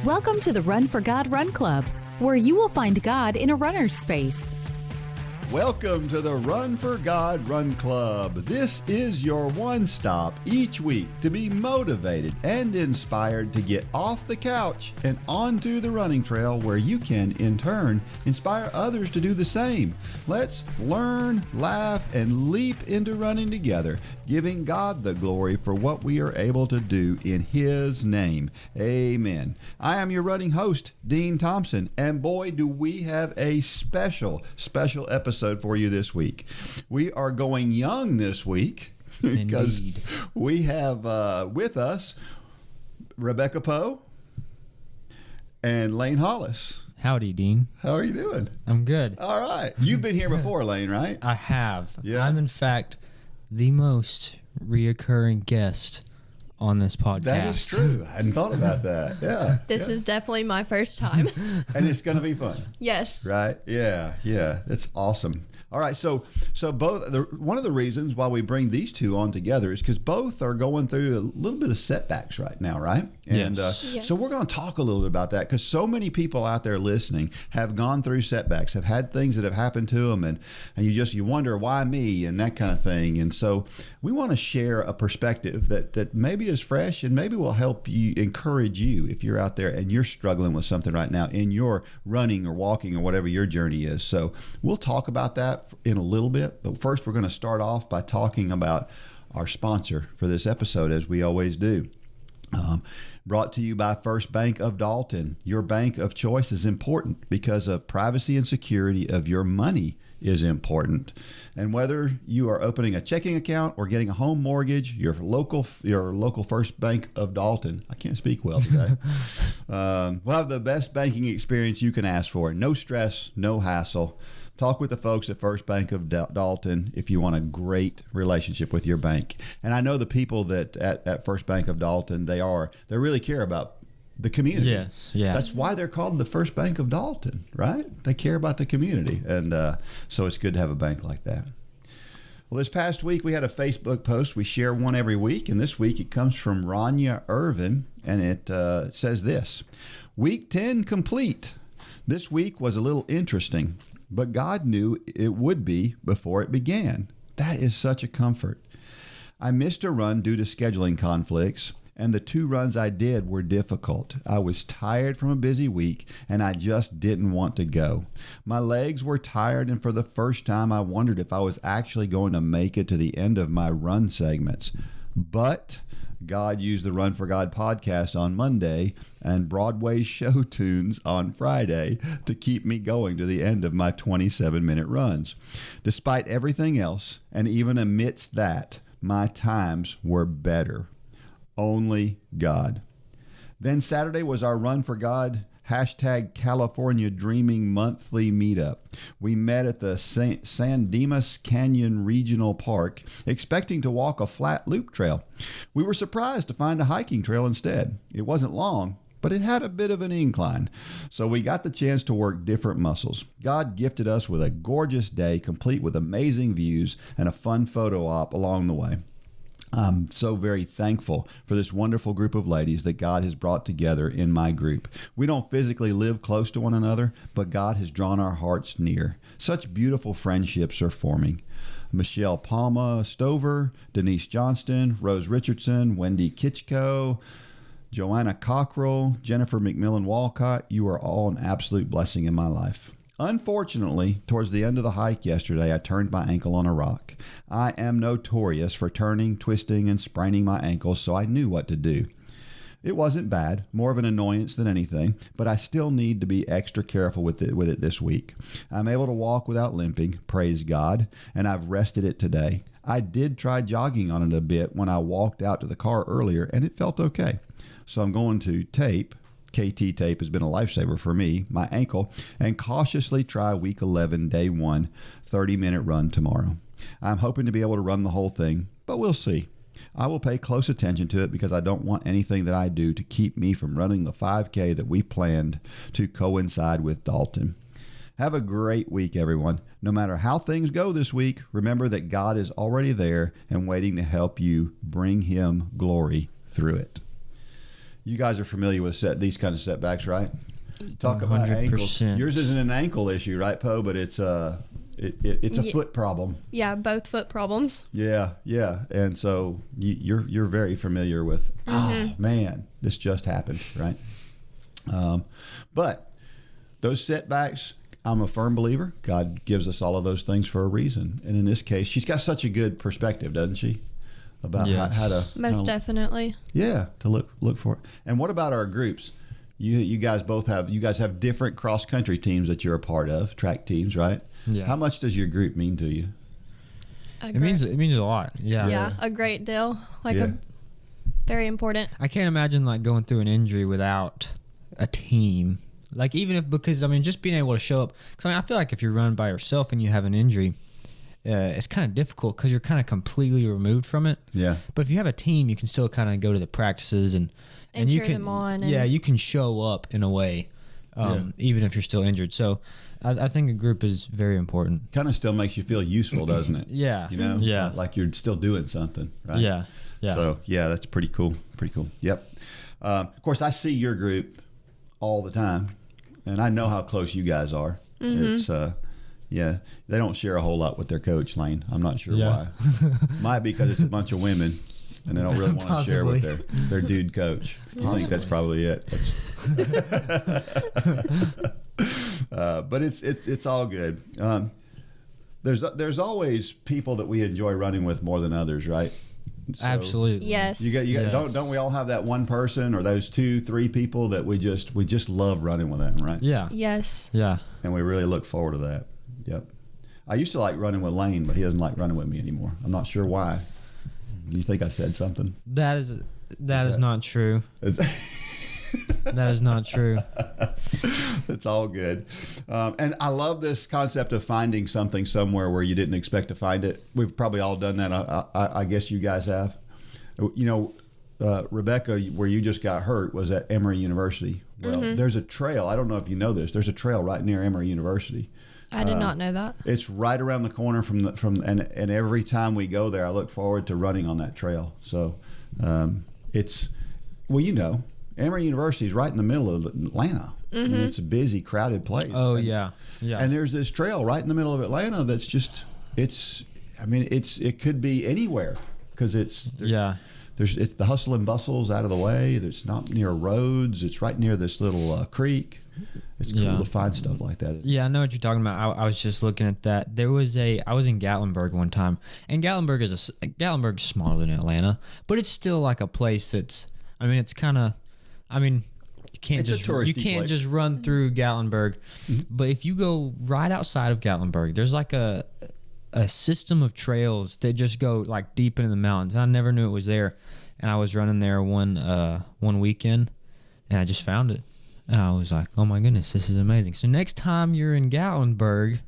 Welcome to the Run for God Run Club, where you will find God in a runner's space. Welcome to the Run for God Run Club. This is your one stop each week to be motivated and inspired to get off the couch and onto the running trail where you can, in turn, inspire others to do the same. Let's learn, laugh, and leap into running together, giving God the glory for what we are able to do in His name. Amen. I am your running host, Dean Thompson, and boy, do we have a special episode for you this week. We are going young this week because we have with us Rebecca Poe and Lane Hollis. Howdy, Dean. How are you doing? I'm good. All right. You've been here before, Lane, right? I have. Yeah. I'm, in fact, the most reoccurring guest on this podcast. That is true. I hadn't thought about that. Yeah. This is definitely my first time. And it's going to be fun. Yes. Right? Yeah. It's awesome. All right. So one of the reasons why we bring these two on together is because both are going through a little bit of setbacks right now, right? And Yes. So we're going to talk a little bit about that because so many people out there listening have gone through setbacks, have had things that have happened to them, and you wonder why me and that kind of thing. And so we want to share a perspective that maybe is fresh and maybe will help you, encourage you if you're out there and you're struggling with something right now in your running or walking or whatever your journey is. So we'll talk about that in a little bit, but first we're going to start off by talking about our sponsor for this episode, as we always do. Brought to you by First Bank of Dalton. Your bank of choice is important because of privacy and security of your money is important. And whether you are opening a checking account or getting a home mortgage, your local First Bank of Dalton, I can't speak well today, will have the best banking experience you can ask for. No stress, no hassle. Talk with the folks at First Bank of Dalton if you want a great relationship with your bank. And I know the people that at First Bank of Dalton, they really care about the community. Yes, yeah. That's why they're called the First Bank of Dalton, right? They care about the community. And so it's good to have a bank like that. Well, this past week we had a Facebook post. We share one every week. And this week it comes from Rania Irvin. And it says this: Week 10 complete. This week was a little interesting, but God knew it would be before it began. That is such a comfort. I missed a run due to scheduling conflicts, and the 2 runs I did were difficult. I was tired from a busy week, and I just didn't want to go. My legs were tired, and for the first time, I wondered if I was actually going to make it to the end of my run segments. But God used the Run for God podcast on Monday and Broadway show tunes on Friday to keep me going to the end of my 27-minute runs. Despite everything else, and even amidst that, my times were better. Only God. Then Saturday was our Run for God #California Dreaming monthly meetup. We met at the San Dimas Canyon Regional Park, expecting to walk a flat loop trail. We were surprised to find a hiking trail instead. It wasn't long, but it had a bit of an incline, so we got the chance to work different muscles. God gifted us with a gorgeous day, complete with amazing views and a fun photo op along the way. I'm so very thankful for this wonderful group of ladies that God has brought together in my group. We don't physically live close to one another, but God has drawn our hearts near. Such beautiful friendships are forming. Michelle Palma Stover, Denise Johnston, Rose Richardson, Wendy Kitchko, Joanna Cockrell, Jennifer McMillan Walcott, you are all an absolute blessing in my life. Unfortunately, towards the end of the hike yesterday, I turned my ankle on a rock. I am notorious for turning, twisting, and spraining my ankles, so I knew what to do. It wasn't bad, more of an annoyance than anything, but I still need to be extra careful with it this week. I'm able to walk without limping, praise God, and I've rested it today. I did try jogging on it a bit when I walked out to the car earlier, and it felt okay. So I'm going to tape. KT tape has been a lifesaver for me, my ankle, and cautiously try week 11, day 1, 30-minute run tomorrow. I'm hoping to be able to run the whole thing, but we'll see. I will pay close attention to it because I don't want anything that I do to keep me from running the 5K that we planned to coincide with Dalton. Have a great week, everyone. No matter how things go this week, remember that God is already there and waiting to help you bring Him glory through it. You guys are familiar with these kind of setbacks, right? Talk about ankles. Yours isn't an ankle issue, right, Poe? But it's it's a foot problem. Yeah, both foot problems. Yeah, yeah. And so you're very familiar with, man, this just happened, right? But those setbacks, I'm a firm believer, God gives us all of those things for a reason. And in this case, she's got such a good perspective, doesn't she? About how to... Most definitely. Yeah, to look for it. And what about our groups? You guys have different cross-country teams that you're a part of, track teams, right? Yeah. How much does your group mean to you? It means a lot. Yeah. Yeah, a great deal. Very important. I can't imagine like going through an injury without a team. Like because just being able to show up. Because I feel like if you're running by yourself and you have an injury, it's kind of difficult because you're kind of completely removed from it. Yeah. But if you have a team, you can still kind of go to the practices and you cheer can them on. you can show up in a way, even if you're still injured. So I think a group is very important. Kind of still makes you feel useful, doesn't it? Yeah. You know? Yeah. Like you're still doing something, right? Yeah. Yeah. So, yeah, that's pretty cool. Pretty cool. Yep. Of course, I see your group all the time, and I know how close you guys are. It's, they don't share a whole lot with their coach, Lane. I'm not sure why. Might be because it's a bunch of women, and they don't really want to share with their dude coach. I think that's probably it. But it's all good. There's always people that we enjoy running with more than others, right? So absolutely. Yes. You got don't we all have that one person or those 2-3 people that we just love running with them, right? Yeah. Yes. Yeah. And we really look forward to that. Yep. I used to like running with Lane, but he doesn't like running with me anymore. I'm not sure why. You think I said something? That is not true. That is not true. It's all good. And I love this concept of finding something somewhere where you didn't expect to find it. We've probably all done that. I guess you guys have. You know, Rebecca, where you just got hurt was at Emory University. Well, there's a trail. I don't know if you know this. There's a trail right near Emory University. I did not know that. It's right around the corner and every time we go there, I look forward to running on that trail. So Emory University is right in the middle of Atlanta. And it's a busy, crowded place. Oh, yeah. And there's this trail right in the middle of Atlanta that's just, it could be anywhere because it's the hustle and bustle's out of the way. It's not near roads. It's right near this little creek. It's cool to find stuff like that. Yeah, I know what you're talking about. I was just looking at that. I was in Gatlinburg one time, and Gatlinburg's smaller than Atlanta, but it's still like a place that's, it's kind of, you can't just run through Gatlinburg, but if you go right outside of Gatlinburg, there's like a system of trails that just go like deep into the mountains, and I never knew it was there. And I was running there one weekend, and I just found it, and I was like, "Oh my goodness, this is amazing!" So next time you're in Gatlinburg,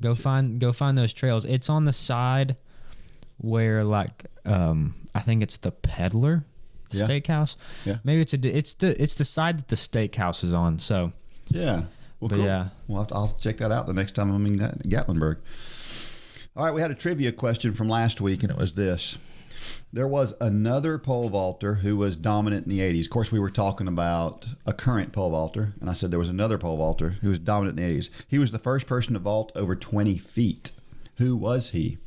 go find those trails. It's on the side where I think it's the Peddler Steakhouse. Yeah. Maybe it's the side that the steakhouse is on. So yeah. Well, cool. Yeah. Well, I'll check that out the next time I'm in Gatlinburg. All right, we had a trivia question from last week, and it was this. There was another pole vaulter who was dominant in the 80s. Of course, we were talking about a current pole vaulter, and I said there was another pole vaulter who was dominant in the 80s. He was the first person to vault over 20 feet. Who was he?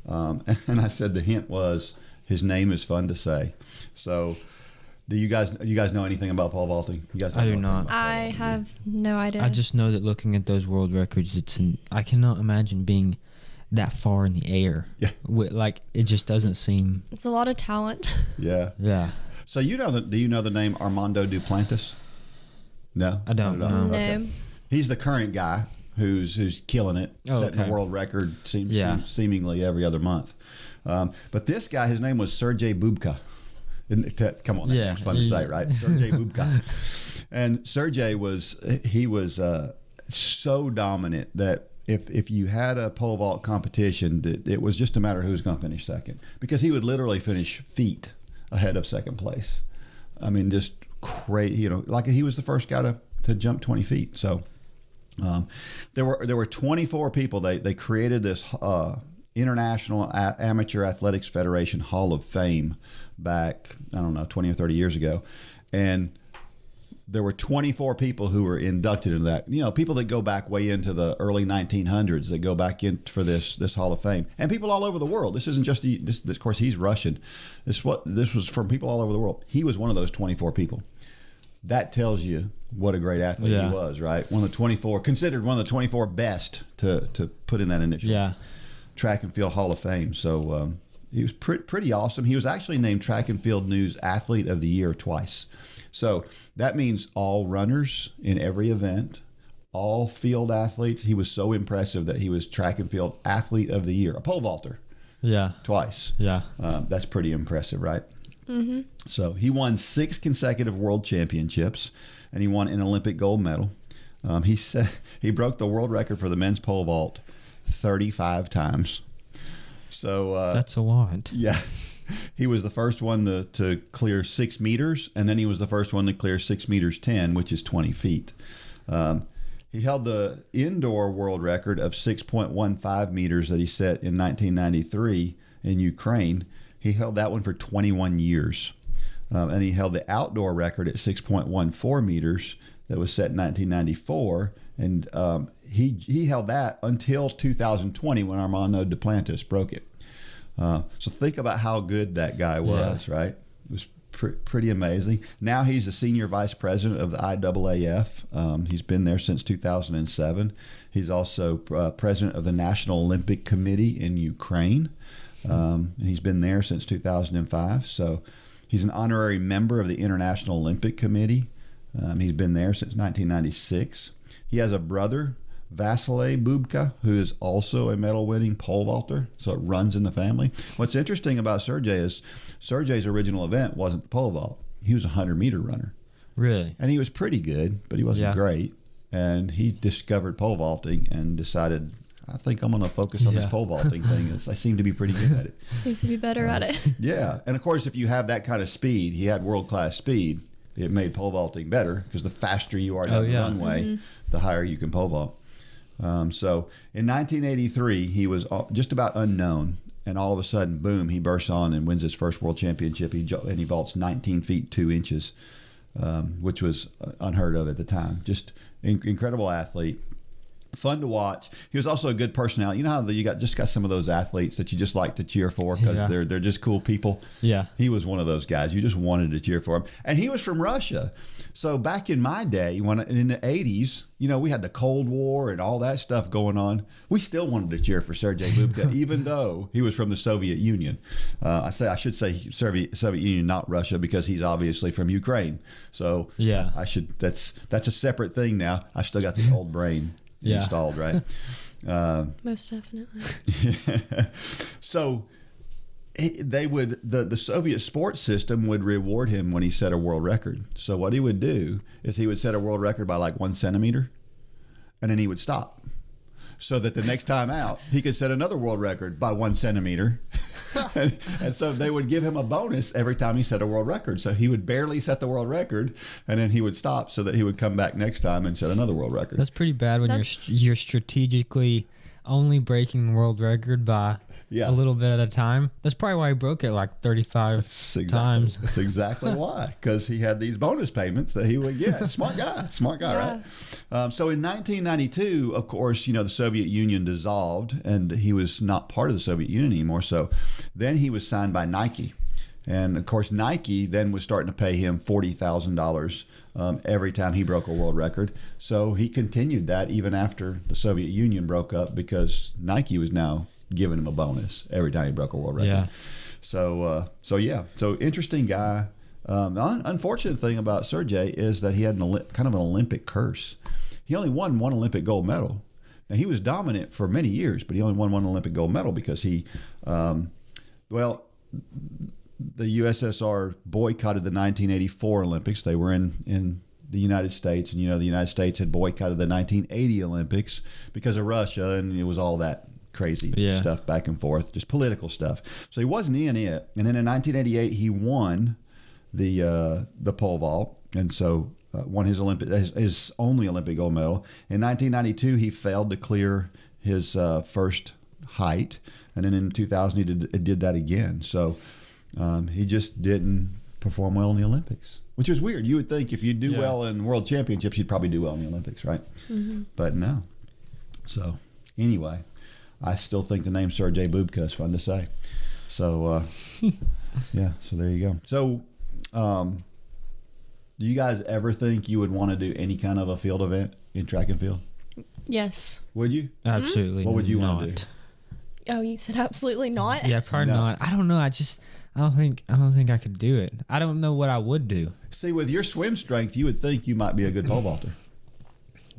And I said the hint was his name is fun to say. So, do you guys know anything about pole vaulting? You guys? I do not. I have no idea. I just know that looking at those world records, I cannot imagine being that far in the air. Yeah. It just doesn't seem. It's a lot of talent. Yeah. Yeah. So do you know the name Armando Duplantis? No, I don't know. No. Okay. He's the current guy who's killing it, setting the world record seemingly every other month. But this guy, his name was Sergey Bubka. Come on, that name's fun to say, right? Sergey Bubka. And Sergey was so dominant that if you had a pole vault competition, it was just a matter of who's going to finish second, because he would literally finish feet ahead of second place. Just crazy, like he was the first guy to jump 20 feet. So there were 24 people. They created this International Amateur Athletics Federation Hall of Fame back, I don't know, 20 or 30 years ago. And there were 24 people who were inducted into that. You know, people that go back way into the early 1900s that go back in for this Hall of Fame, and people all over the world. This isn't just this. Of course, he's Russian. This was from people all over the world. He was one of those 24 people. That tells you what a great athlete he was, right? One of the 24, considered one of the 24 best to put in that initial track and field Hall of Fame. So he was pretty awesome. He was actually named Track and Field News Athlete of the Year twice. So that means all runners in every event, all field athletes. He was so impressive that he was Track and Field Athlete of the Year, a pole vaulter. Yeah. Twice. Yeah. That's pretty impressive, right? Mm-hmm. So he won 6 consecutive world championships, and he won an Olympic gold medal. He said he broke the world record for the men's pole vault 35 times. So that's a lot. Yeah. He was the first one to clear 6 meters, and then he was the first one to clear 6 meters 10, which is 20 feet. He held the indoor world record of 6.15 meters that he set in 1993 in Ukraine. He held that one for 21 years. And he held the outdoor record at 6.14 meters that was set in 1994. And he held that until 2020 when Armando Duplantis broke it. So think about how good that guy was, right? It was pretty amazing. Now he's the senior vice president of the IAAF. He's been there since 2007. He's also president of the National Olympic Committee in Ukraine. And he's been there since 2005. So he's an honorary member of the International Olympic Committee. He's been there since 1996. He has a brother, Vasily Bubka, who is also a medal-winning pole vaulter, so it runs in the family. What's interesting about Sergey is Sergey's original event wasn't the pole vault. He was a 100-meter runner. Really? And he was pretty good, but he wasn't great. And he discovered pole vaulting and decided, I think I'm going to focus on this pole vaulting thing. I seem to be pretty good at it. Seems to be better at it. Yeah. And, of course, if you have that kind of speed, he had world-class speed, it made pole vaulting better because the faster you are down the runway, the higher you can pole vault. So in 1983, he was just about unknown, and all of a sudden, boom, he bursts on and wins his first world championship. He vaults 19 feet 2 inches, which was unheard of at the time. Just incredible athlete. Fun to watch. He was also a good personality. You know how you got some of those athletes that you just like to cheer for because they're just cool people. Yeah. He was one of those guys. You just wanted to cheer for him. And he was from Russia. So back in my day, in the 80s, we had the Cold War and all that stuff going on. We still wanted to cheer for Sergei Bubka, even though he was from the Soviet Union. I should say Soviet Union, not Russia, because he's obviously from Ukraine. So that's a separate thing now. I still got the old brain installed, right? Most definitely. So the Soviet sports system would reward him when he set a world record. So what he would do is he would set a world record by like 1 centimeter, and then he would stop, so that the next time out he could set another world record by 1 centimeter. And so they would give him a bonus every time he set a world record. So he would barely set the world record, and then he would stop so that he would come back next time and set another world record. That's pretty bad when you're strategically only breaking the world record by a little bit at a time. That's probably why he broke it like 35 times. That's exactly why, because he had these bonus payments that he would get. Smart guy, right? So in 1992, of course, the Soviet Union dissolved, and he was not part of the Soviet Union anymore. So then he was signed by Nike. And, of course, Nike then was starting to pay him $40,000 every time he broke a world record. So he continued that even after the Soviet Union broke up, because Nike was now giving him a bonus every time he broke a world record. Yeah. So interesting guy. The unfortunate thing about Sergey is that he had kind of an Olympic curse. He only won 1 Olympic gold medal. Now, he was dominant for many years, but he only won 1 Olympic gold medal because the USSR boycotted the 1984 Olympics. They were in the United States, and the United States had boycotted the 1980 Olympics because of Russia, and it was all that crazy stuff back and forth, just political stuff. So he wasn't in it. And then in 1988, he won the pole vault, and so won his only Olympic gold medal. In 1992, he failed to clear his first height, and then in 2000 he did that again. So he just didn't perform well in the Olympics, which is weird. You would think if you do well in World Championships, you'd probably do well in the Olympics, right? Mm-hmm. But no. So anyway, I still think the name Sergey Bubka is fun to say. So yeah, so there you go. So do you guys ever think you would want to do any kind of a field event in track and field? Yes. Would you? Absolutely. What would you not. want to do? Oh, you said absolutely not? Yeah, probably not. I don't know. I don't think I could do it. I don't know what I would do. See, with your swim strength, you would think you might be a good pole vaulter.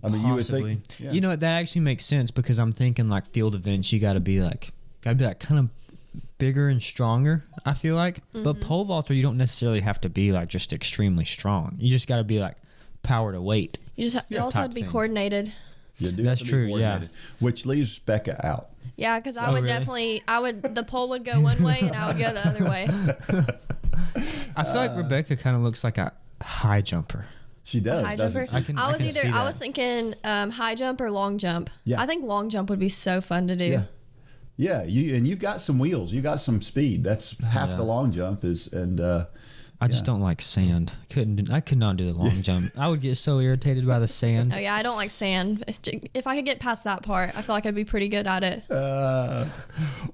I mean, Possibly. you would think. Yeah. You know what? That actually makes sense because I'm thinking like field events, you got to be like kind of bigger and stronger. I feel like, but pole vaulter, you don't necessarily have to be like just extremely strong. You just got to be like power to weight. You also have to be coordinated. You do That's have to true. be coordinated, which leaves Becca out. Yeah, because I would really? definitely, the pole would go one way and I would go the other way. I feel like Rebecca kind of looks like a high jumper. She does. High doesn't jumper. she? I was thinking high jump or long jump. Yeah. I think long jump would be so fun to do. Yeah. You've got some wheels. You got some speed. That's half the long jump is, and I just don't like sand. I could not do the long jump. I would get so irritated by the sand. Oh yeah, I don't like sand. If I could get past that part, I feel like I'd be pretty good at it.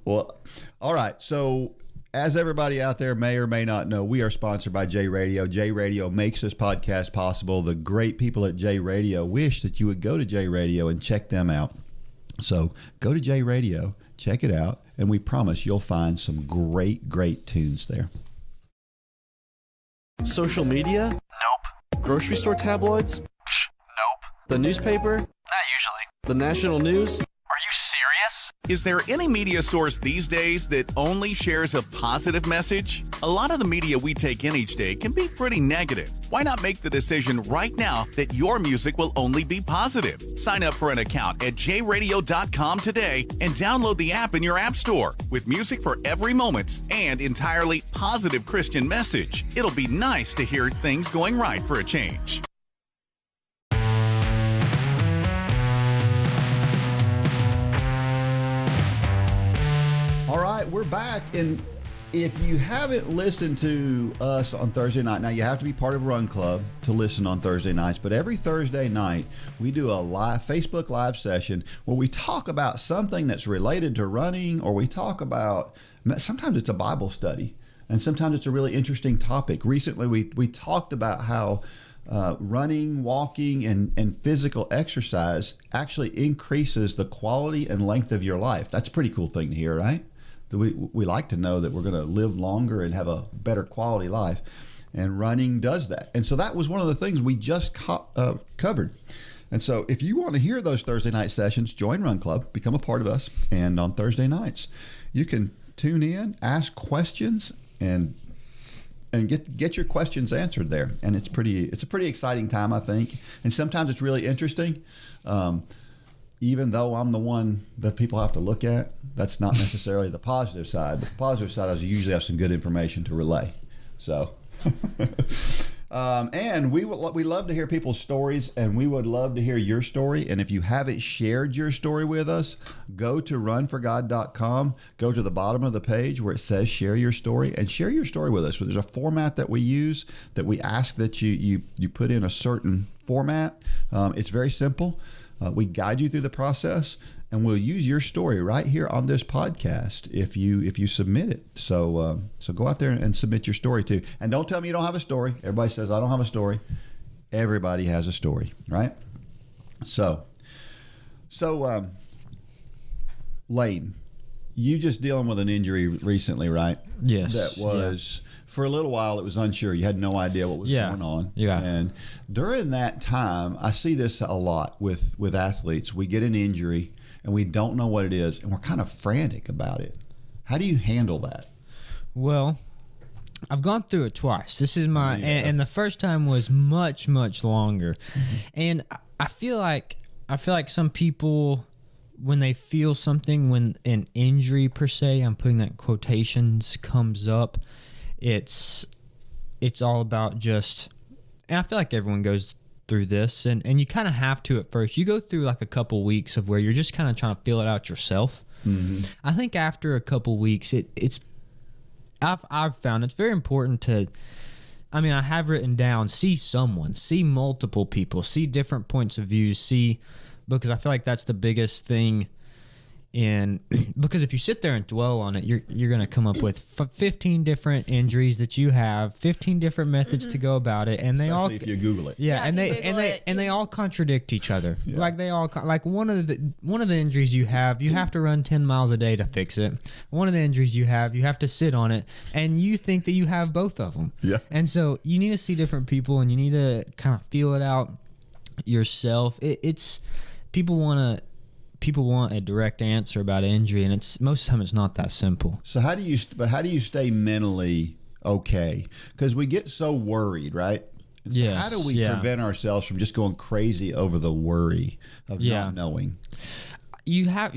Well, all right. So as everybody out there may or may not know, we are sponsored by J Radio. J Radio makes this podcast possible. The great people at J Radio wish that you would go to J Radio and check them out. So go to J Radio, check it out, and we promise you'll find some great, great tunes there. Social media? Nope. Grocery store tabloids? Nope. The newspaper? Not usually. The national news? Are you serious? Is there any media source these days that only shares a positive message? A lot of the media we take in each day can be pretty negative. Why not make the decision right now that your music will only be positive? Sign up for an account at jradio.com today and download the app in your app store with music for every moment and entirely positive Christian message. It'll be nice to hear things going right for a change. All right, we're back, and if you haven't listened to us on Thursday night, now you have to be part of Run Club to listen on Thursday nights, but every Thursday night we do a live Facebook live session where we talk about something that's related to running, or we talk about, sometimes it's a Bible study, and sometimes it's a really interesting topic. Recently we talked about how running, walking, and physical exercise actually increases the quality and length of your life. That's a pretty cool thing to hear, right? We like to know that we're going to live longer and have a better quality life, and running does that. And so that was one of the things we just covered. And so if you want to hear those Thursday night sessions, join Run Club, become a part of us, and on Thursday nights you can tune in, ask questions, and get your questions answered there. And it's a pretty exciting time, I think. And sometimes it's really interesting. Even though I'm the one that people have to look at, that's not necessarily the positive side. The positive side is you usually have some good information to relay. So, and we love to hear people's stories, and we would love to hear your story. And if you haven't shared your story with us, go to runforgod.com, go to the bottom of the page where it says share your story, and share your story with us. There's a format that we use that we ask that you put in a certain format. It's very simple. We guide you through the process, and we'll use your story right here on this podcast if you submit it. So go out there and submit your story too. And don't tell me you don't have a story. Everybody says I don't have a story. Everybody has a story, right? So Layton, you just dealing with an injury recently, right? Yes. That was for a little while. It was unsure. You had no idea what was going on. Yeah. And during that time, I see this a lot with athletes. We get an injury and we don't know what it is, and we're kind of frantic about it. How do you handle that? Well, I've gone through it twice. This is my and the first time was much longer. Mm-hmm. And I feel like some people, when they feel something, when an injury per se, I'm putting that in quotations, comes up, it's all about just, and I feel like everyone goes through this, and you kind of have to at first. You go through like a couple weeks of where you're just kind of trying to feel it out yourself. I think after a couple weeks, I've found it's very important to. I mean, I have written down, see someone, see multiple people, see different points of view, because I feel like that's the biggest thing. Because if you sit there and dwell on it, you're going to come up with 15 different injuries that you have, 15 different methods to go about it, and Especially if you Google it. Yeah, and if they all contradict each other. Yeah. Like they all like one of the injuries you have to run 10 miles a day to fix it. One of the injuries you have to sit on it, and you think that you have both of them. Yeah. And so you need to see different people, and you need to kind of feel it out yourself. It's people want a direct answer about injury, and it's most of the time it's not that simple. So how do you stay mentally okay? Because we get so worried, right? So Yes, how do we prevent ourselves from just going crazy over the worry of not knowing? You have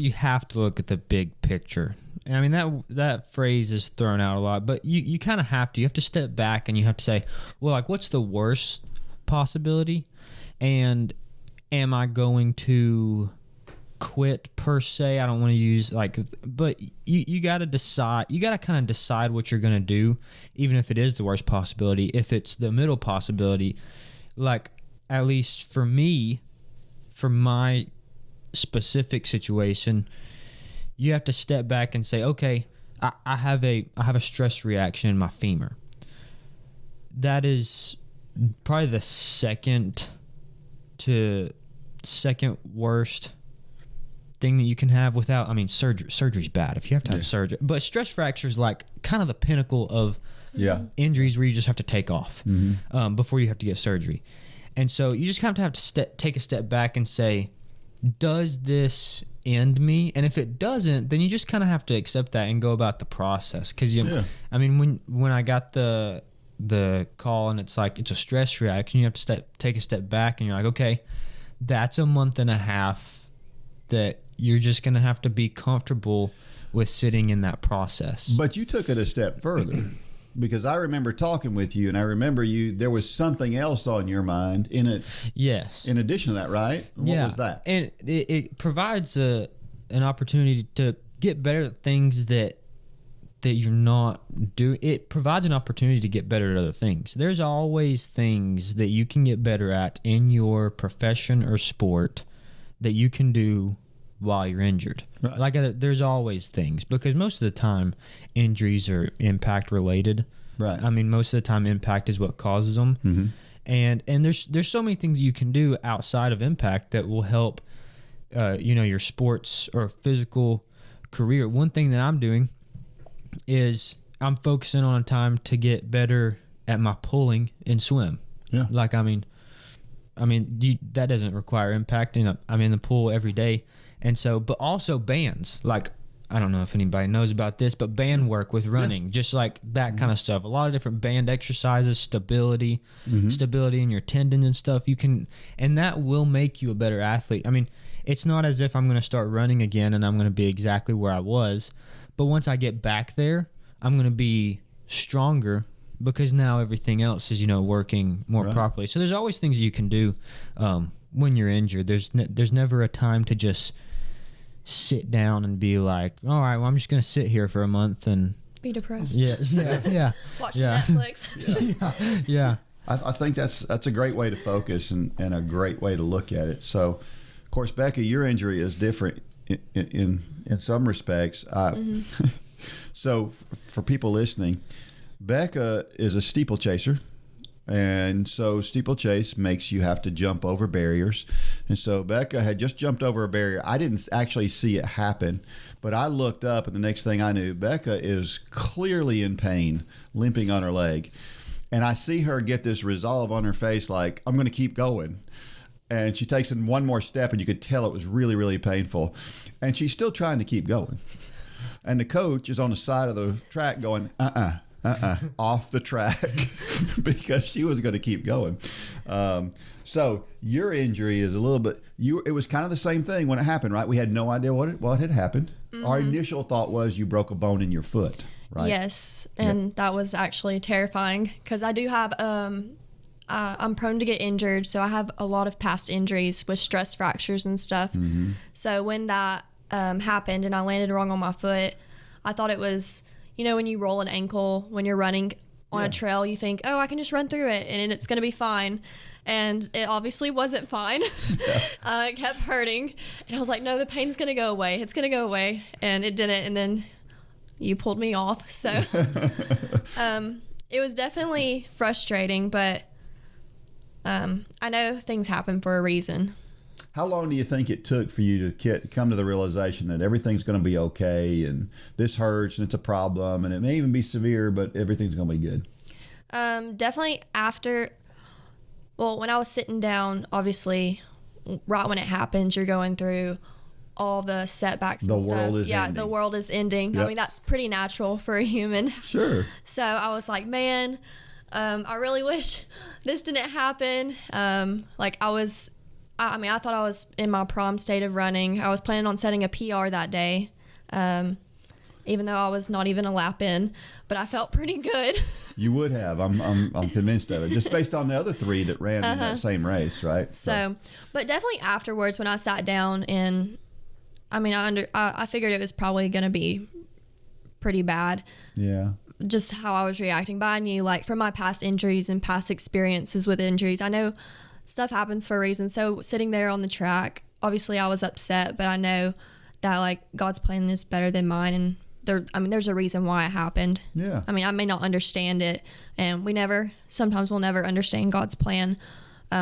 to look at the big picture. I mean, that phrase is thrown out a lot, but you kind of have to. You have to step back and you have to say, well, like, what's the worst possibility? And am I going to quit per se? I don't want to use but you got to decide. You got to kind of decide what you're going to do, even if it is the worst possibility. If it's the middle possibility, like at least for me, for my specific situation, you have to step back and say, okay, I have a stress reaction in my femur. That is probably the second worst thing that you can have without, I mean, surgery's bad if you have to have surgery, but stress fractures like kind of the pinnacle of injuries where you just have to take off before you have to get surgery. And so you just kind of have to take a step back and say, does this end me? And if it doesn't, then you just kind of have to accept that and go about the process. Because I mean, when I got the call and it's like it's a stress reaction, you have to take a step back and you're like, okay, that's a month and a half that you're just going to have to be comfortable with sitting in that process. But you took it a step further, because I remember talking with you, and I remember there was something else on your mind in it. Yes. In addition to that, right? What was that? And it provides an opportunity to get better at things that you're not doing. It provides an opportunity to get better at other things. There's always things that you can get better at in your profession or sport that you can do while you're injured. Right. Like there's always things, because most of the time injuries are impact related. Right. I mean, most of the time impact is what causes them. Mm-hmm. And there's so many things you can do outside of impact that will help your sports or physical career. One thing that I'm doing is I'm focusing on time to get better at my pulling and swim. Yeah. Like, I mean, that doesn't require impact. I'm in the pool every day. And so, but also bands. Like, I don't know if anybody knows about this, but band work with running, just like that kind of stuff. A lot of different band exercises, stability in your tendons and stuff. And that will make you a better athlete. I mean, it's not as if I'm going to start running again and I'm going to be exactly where I was. But once I get back there, I'm going to be stronger, because now everything else is, working more properly. So there's always things you can do when you're injured. There's never a time to just sit down and be like, all right, well, I'm just going to sit here for a month and be depressed. Yeah. Watch Netflix. Yeah. I think that's a great way to focus and a great way to look at it. So, of course, Becca, your injury is different in some respects. So for people listening, Becca is a steeplechaser, and so steeplechase makes you have to jump over barriers. And so Becca had just jumped over a barrier. I didn't actually see it happen, but I looked up, and the next thing I knew, Becca is clearly in pain, limping on her leg. And I see her get this resolve on her face, like, I'm going to keep going. And she takes in one more step, and you could tell it was really, really painful. And she's still trying to keep going. And the coach is on the side of the track going, off the track, because she was going to keep going. So your injury is a little bit, it was kind of the same thing when it happened, right? We had no idea what had happened. Mm-hmm. Our initial thought was you broke a bone in your foot, right? Yes, and that was actually terrifying, because I do have, I'm prone to get injured, so I have a lot of past injuries with stress fractures and stuff. Mm-hmm. So when that happened and I landed wrong on my foot. I thought it was, when you roll an ankle when you're running on a trail, you think, oh, I can just run through it and it's going to be fine. And it obviously wasn't fine. It kept hurting. And I was like, no, the pain's going to go away. It's going to go away. And it didn't. And then you pulled me off. So it was definitely frustrating, but I know things happen for a reason. How long do you think it took for you to come to the realization that everything's going to be okay and this hurts and it's a problem and it may even be severe, but everything's going to be good? Definitely after, when I was sitting down, obviously, right when it happens, you're going through all the setbacks and stuff. The world is ending. The world is ending. Yep. I mean, that's pretty natural for a human. Sure. So I was like, man, I really wish this didn't happen. I thought I was in my prime state of running. I was planning on setting a PR that day, even though I was not even a lap in, but I felt pretty good. You would have. I'm convinced of it, just based on the other 3 that ran in that same race, right? So, but definitely afterwards when I sat down and, I figured it was probably going to be pretty bad. Yeah. Just how I was reacting. But I knew, from my past injuries and past experiences with injuries, I know stuff happens for a reason. So sitting there on the track, obviously I was upset, but I know that God's plan is better than mine, and there's a reason why it happened. Yeah. I may not understand it, and sometimes we'll never understand God's plan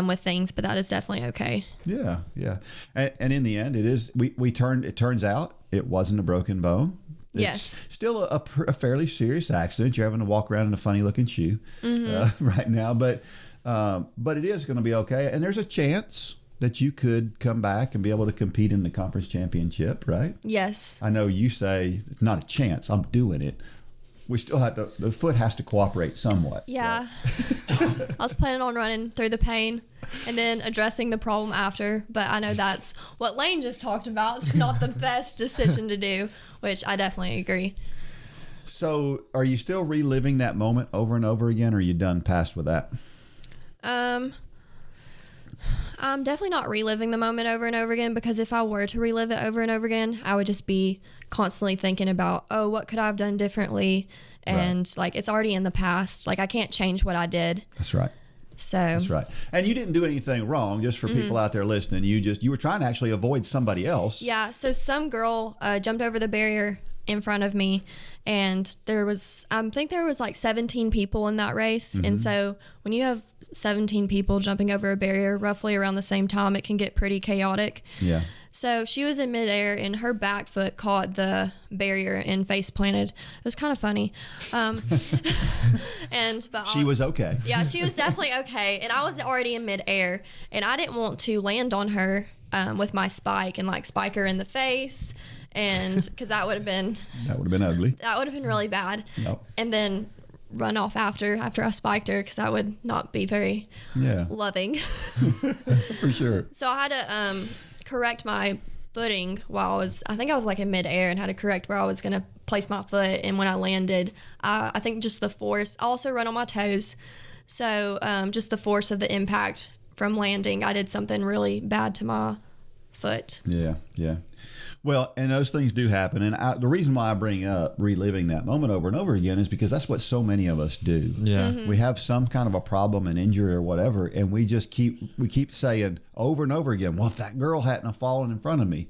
with things, but that is definitely okay. Yeah, yeah. And in the end, it turns out it wasn't a broken bone. It's still a fairly serious accident. You're having to walk around in a funny looking shoe right now, but it is going to be okay. And there's a chance that you could come back and be able to compete in the conference championship, right? Yes. I know you say it's not a chance. I'm doing it. We still have to, the foot has to cooperate somewhat. Yeah. Right? I was planning on running through the pain and then addressing the problem after, but I know that's what Lane just talked about. It's not the best decision to do, which I definitely agree. So are you still reliving that moment over and over again, or are you done past with that? I'm definitely not reliving the moment over and over again, because if I were to relive it over and over again, I would just be constantly thinking about, oh, what could I have done differently? And it's already in the past. I can't change what I did. That's right. So that's right. And you didn't do anything wrong, just for people out there listening. You were trying to actually avoid somebody else. Yeah. So some girl jumped over the barrier in front of me, and there was 17 people in that race. And so when you have 17 people jumping over a barrier roughly around the same time, it can get pretty chaotic. Yeah. So she was in midair and her back foot caught the barrier and face planted. It was kind of funny. But she was okay. Yeah, she was definitely okay. And I was already in midair, and I didn't want to land on her with my spike and spike her in the face. And because that would have been ugly. That would have been really bad. Yep. And then run off after I spiked her, because that would not be very loving. For sure. So I had to correct my footing while I think I was in midair, and had to correct where I was going to place my foot. And when I landed, I think just the force, I also run on my toes. So just the force of the impact from landing, I did something really bad to my foot. Yeah, yeah. Well, and those things do happen. And the reason why I bring up reliving that moment over and over again is because that's what so many of us do. Yeah. We have some kind of a problem, an injury or whatever, and we just keep saying over and over again, well, if that girl hadn't have fallen in front of me.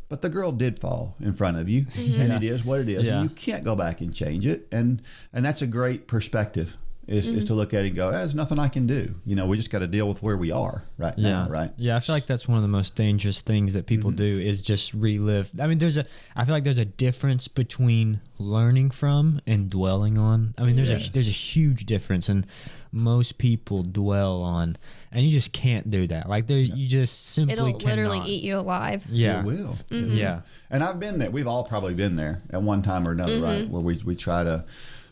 But the girl did fall in front of you, and it is what it is. And you can't go back and change it. And that's a great perspective. Is to look at it and go, there's nothing I can do. We just got to deal with where we are right now, right? Yeah, I feel like that's one of the most dangerous things that people do, is just relive. I mean, I feel like there's a difference between learning from and dwelling on. I mean, there's a huge difference, and most people dwell on, and you just can't do that. You just simply cannot. It'll literally eat you alive. Yeah, it will. Yeah, and I've been there. We've all probably been there at one time or another, right? Where we try to.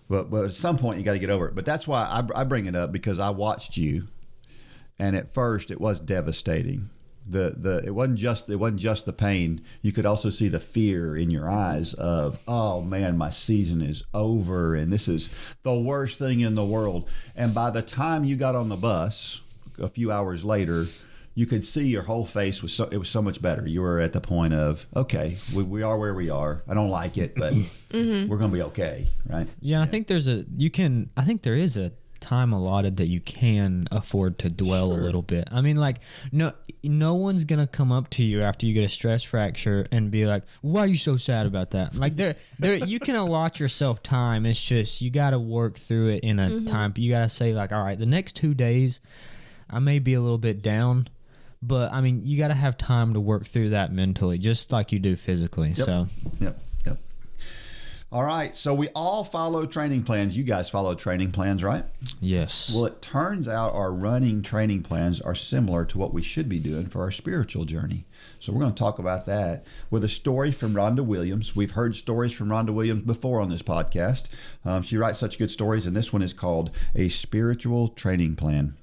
But at some point you got to get over it. But that's why I bring it up, because I watched you, and at first it was devastating. It wasn't just the pain. You could also see the fear in your eyes of, oh man, my season is over, and this is the worst thing in the world. And by the time you got on the bus, a few hours later, you could see your whole face was it was so much better. You were at the point of, okay, we are where we are. I don't like it, but we're going to be okay, right? Yeah, I think I think there is a time allotted that you can afford to dwell a little bit. I mean, like, no one's gonna come up to you after you get a stress fracture and be like, why are you so sad about that? Like, there you can allot yourself time. It's just you got to work through it in a time. You got to say, like, all right, the next 2 days I may be a little bit down, but I mean, you got to have time to work through that mentally, just like you do physically. So Yep. All right, so we all follow training plans. You guys follow training plans, right? yes. Well, it turns out our running training plans are similar to what we should be doing for our spiritual journey. So we're going to talk about that with a story from Rhonda Williams. We've heard stories from Rhonda Williams before on this podcast. She writes such good stories, and this one is called A Spiritual Training Plan.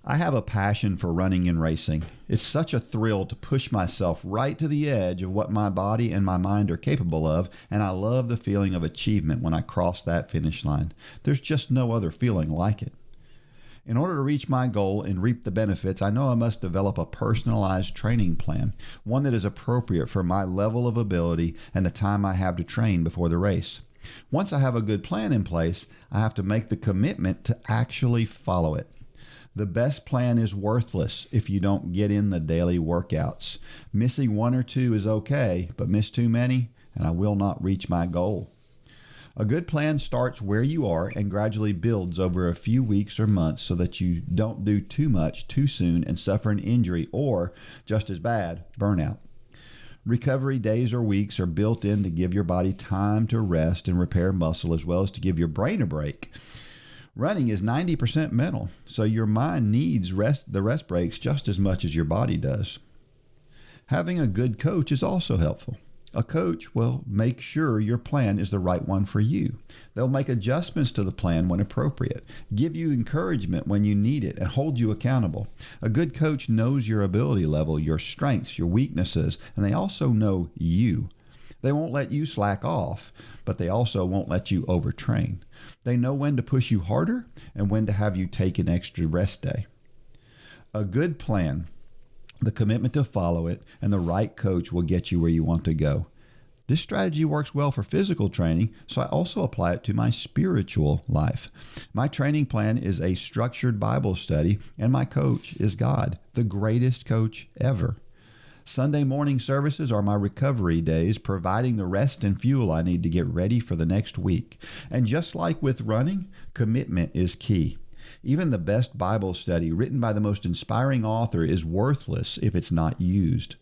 I have a passion for running and racing. It's such a thrill to push myself right to the edge of what my body and my mind are capable of, and I love the feeling of achievement when I cross that finish line. There's just no other feeling like it. In order to reach my goal and reap the benefits, I know I must develop a personalized training plan, one that is appropriate for my level of ability and the time I have to train before the race. Once I have a good plan in place, I have to make the commitment to actually follow it. The best plan is worthless if you don't get in the daily workouts. Missing 1 or 2 is okay, but miss too many and I will not reach my goal. A good plan starts where you are and gradually builds over a few weeks or months so that you don't do too much too soon and suffer an injury or, just as bad, burnout. Recovery days or weeks are built in to give your body time to rest and repair muscle, as well as to give your brain a break. Running is 90% mental, so your mind needs the rest breaks just as much as your body does. Having a good coach is also helpful. A coach will make sure your plan is the right one for you. They'll make adjustments to the plan when appropriate, give you encouragement when you need it, and hold you accountable. A good coach knows your ability level, your strengths, your weaknesses, and they also know you. They won't let you slack off, but they also won't let you overtrain. They know when to push you harder and when to have you take an extra rest day. A good plan, the commitment to follow it, and the right coach will get you where you want to go. This strategy works well for physical training, so I also apply it to my spiritual life. My training plan is a structured Bible study, and my coach is God, the greatest coach ever. Sunday morning services are my recovery days, providing the rest and fuel I need to get ready for the next week. And just like with running, commitment is key. Even the best Bible study written by the most inspiring author is worthless if it's not used.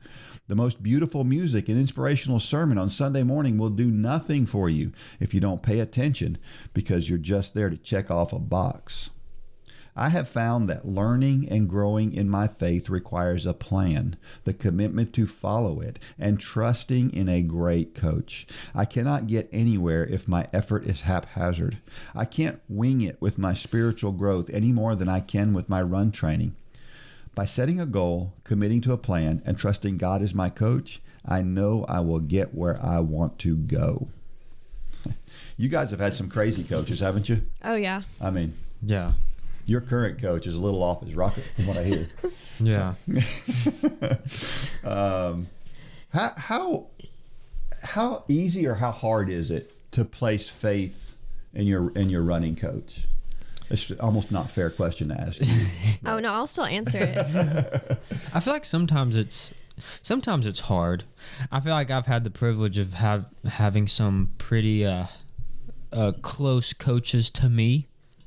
The most beautiful music and inspirational sermon on Sunday morning will do nothing for you if you don't pay attention because you're just there to check off a box. I have found that learning and growing in my faith requires a plan, the commitment to follow it, and trusting in a great coach. I cannot get anywhere if my effort is haphazard. I can't wing it with my spiritual growth any more than I can with my run training. By setting a goal, committing to a plan, and trusting God as my coach, I know I will get where I want to go. You guys have had some crazy coaches, haven't you? Oh, yeah. I mean, Yeah. your current coach is a little off his rocker from what I hear. Yeah. How easy or how hard is it to place faith in your running coach? It's almost not a fair question to ask you. Oh, no, I'll still answer it. I feel like sometimes it's hard. I feel like I've had the privilege of having some pretty close coaches to me.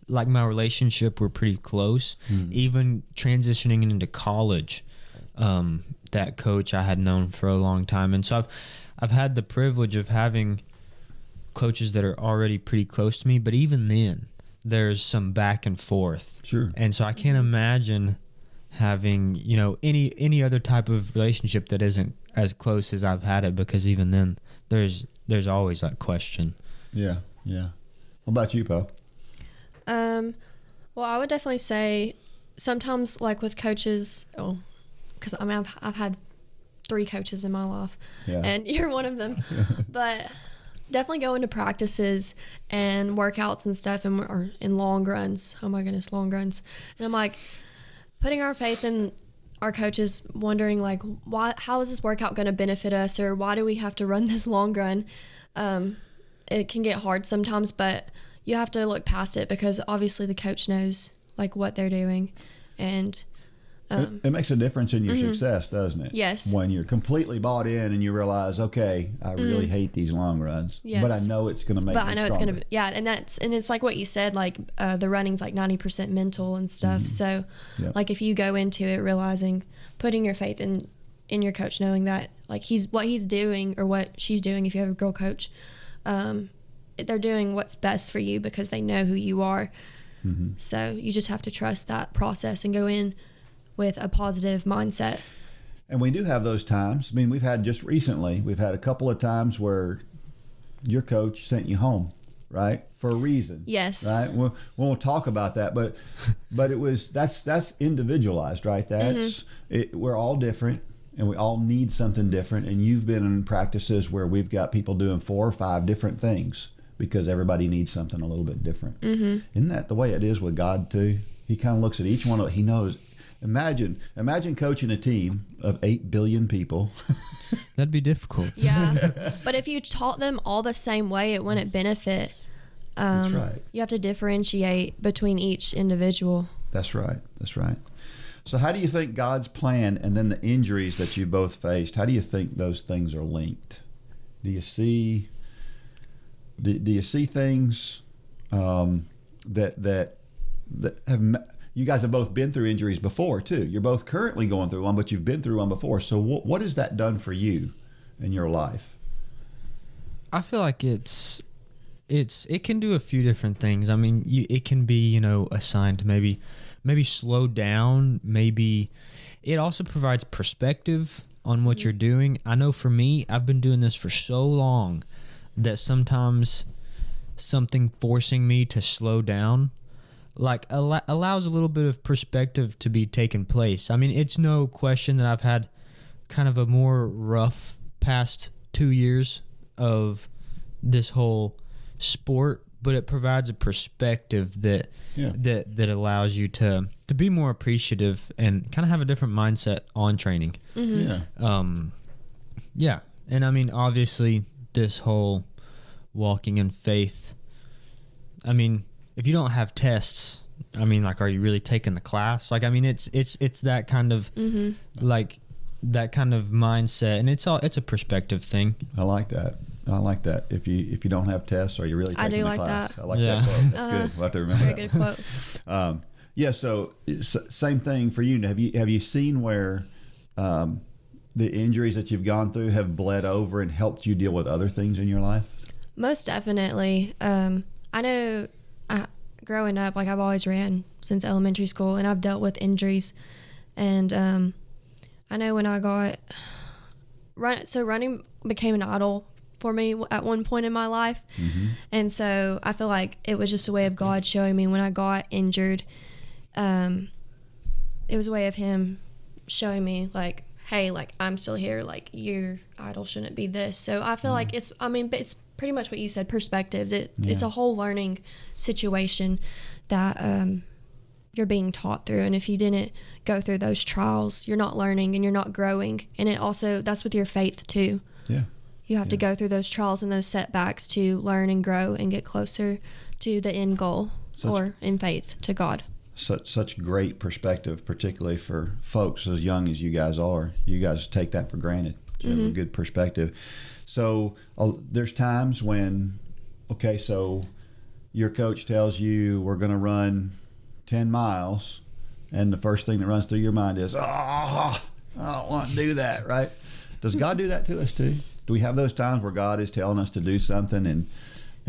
Like my relationship, we're pretty close. Even transitioning into college, that coach I had known for a long time, and so I've had the privilege of having coaches that are already pretty close to me. But even then, there's some back and forth. Sure. And so I can't imagine having any other type of relationship that isn't as close as I've had it, because even then, there's always that question. Yeah. What about you, Poe? Well, I would definitely say sometimes, like with coaches, because I mean, I've had 3 coaches in my life, and you're one of them. But definitely going to practices and workouts and stuff, or in long runs. Oh my goodness, long runs. And I'm like, putting our faith in our coaches, wondering like, how is this workout going to benefit us, or why do we have to run this long run? It can get hard sometimes, but you have to look past it, because obviously the coach knows like what they're doing, and it makes a difference in your success, doesn't it? Yes. When you're completely bought in and you realize, okay, I really hate these long runs, Yes. but I know it's going to make me I know it's stronger. going to, yeah, and it's like what you said, like the running's like 90% mental and stuff. So Yep. like if you go into it realizing, putting your faith in your coach, knowing that like what he's doing or what she's doing, if you have a girl coach, they're doing what's best for you because they know who you are. So you just have to trust that process and go in with a positive mindset. And we do have those times. I mean, we've had a couple of times where your coach sent you home, right? For a reason. Yes. Right? We won't talk about that, but that's individualized, right? That's we're all different, and we all need something different. And you've been in practices where we've got people doing 4 or 5 different things because everybody needs something a little bit different. Isn't that the way it is with God too? He kind of looks at each one of it. He knows. Imagine coaching a team of 8 billion people. That'd be difficult. Yeah. But if you taught them all the same way, it wouldn't benefit. That's right. You have to differentiate between each individual. That's right. So how do you think God's plan and then the injuries that you both faced, how do you think those things are linked? Do you see things that have, you guys have both been through injuries before too. You're both currently going through one, but you've been through one before. So what has that done for you in your life? I feel like it can do a few different things. I mean, it can be, a sign to maybe slow down. Maybe it also provides perspective on what you're doing. I know for me, I've been doing this for so long that sometimes something forcing me to slow down like allows a little bit of perspective to be taken place. I mean, it's no question that I've had kind of a more rough past 2 years of this whole sport, but it provides a perspective that allows you to be more appreciative and kind of have a different mindset on training. Yeah. And I mean, obviously this whole walking in faith, I mean, if you don't have tests, I mean, like, are you really taking the class? Like, I mean, it's that kind of like that kind of mindset, and it's a perspective thing. I like that. If you don't have tests, are you really taking the class? That. I like that quote. That's good. We'll have to remember Very that. good quote. So same thing for you. Have you seen where the injuries that you've gone through have bled over and helped you deal with other things in your life? Most definitely. I know growing up, like I've always ran since elementary school, and I've dealt with injuries. And I know when I got running became an idol for me at one point in my life. And so I feel like it was just a way of God showing me when I got injured. It was a way of Him showing me like, hey, like I'm still here. Like your idol shouldn't be this. So I feel like it's pretty much what you said, perspectives. It's a whole learning situation that you're being taught through. And if you didn't go through those trials, you're not learning and you're not growing. And it also, that's with your faith too. Yeah. You have to go through those trials and those setbacks to learn and grow and get closer to the end goal or in faith to God. Such great perspective, particularly for folks as young as you guys are. You guys take that for granted. You have a good perspective. So there's times when, so your coach tells you we're going to run 10 miles, and the first thing that runs through your mind is, I don't want to do that, right? Does God do that to us too? Do we have those times where God is telling us to do something and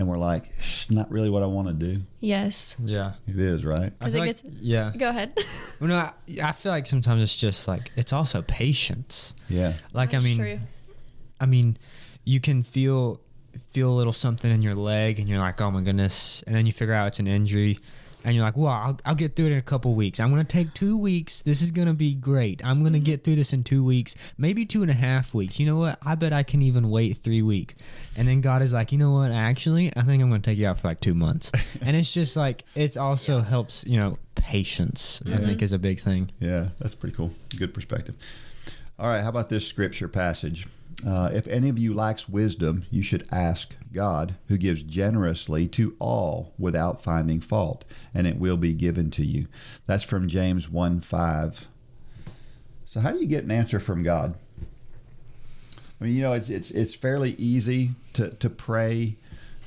we're like, it's not really what I want to do? Yes. Yeah. It is, right? I feel like, yeah. Go ahead. Well, no, I feel like sometimes it's just like, it's also patience. Yeah. Like, That's true. True. I mean, you can feel a little something in your leg and you're like, oh my goodness. And then you figure out it's an injury. And you're like, well, I'll get through it in a couple weeks. I'm going to take 2 weeks. This is going to be great. I'm going to get through this in 2 weeks, maybe 2.5 weeks. You know what? I bet I can even wait 3 weeks. And then God is like, you know what? Actually, I think I'm going to take you out for like 2 months. And it's just like, it also helps, patience, I think, is a big thing. Yeah, that's pretty cool. Good perspective. All right, how about this scripture passage? If any of you lacks wisdom, you should ask God, who gives generously to all without finding fault, and it will be given to you. That's from James 1:5. So how do you get an answer from God? I mean, it's fairly easy to pray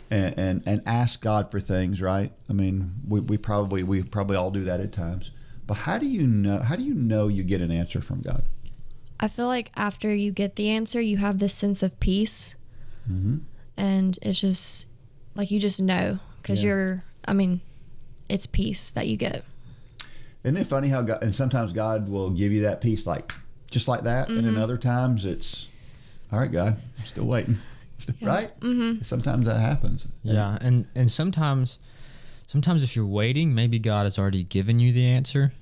and ask God for things, right? I mean, we probably all do that at times. But how do you know you get an answer from God? I feel like after you get the answer, you have this sense of peace. Mm-hmm. And it's just like you just know because it's peace that you get. Isn't it funny how God, and sometimes God will give you that peace just like that, and then other times it's, all right, God, I'm still waiting. Right? Mm-hmm. Sometimes that happens. Yeah, and sometimes if you're waiting, maybe God has already given you the answer.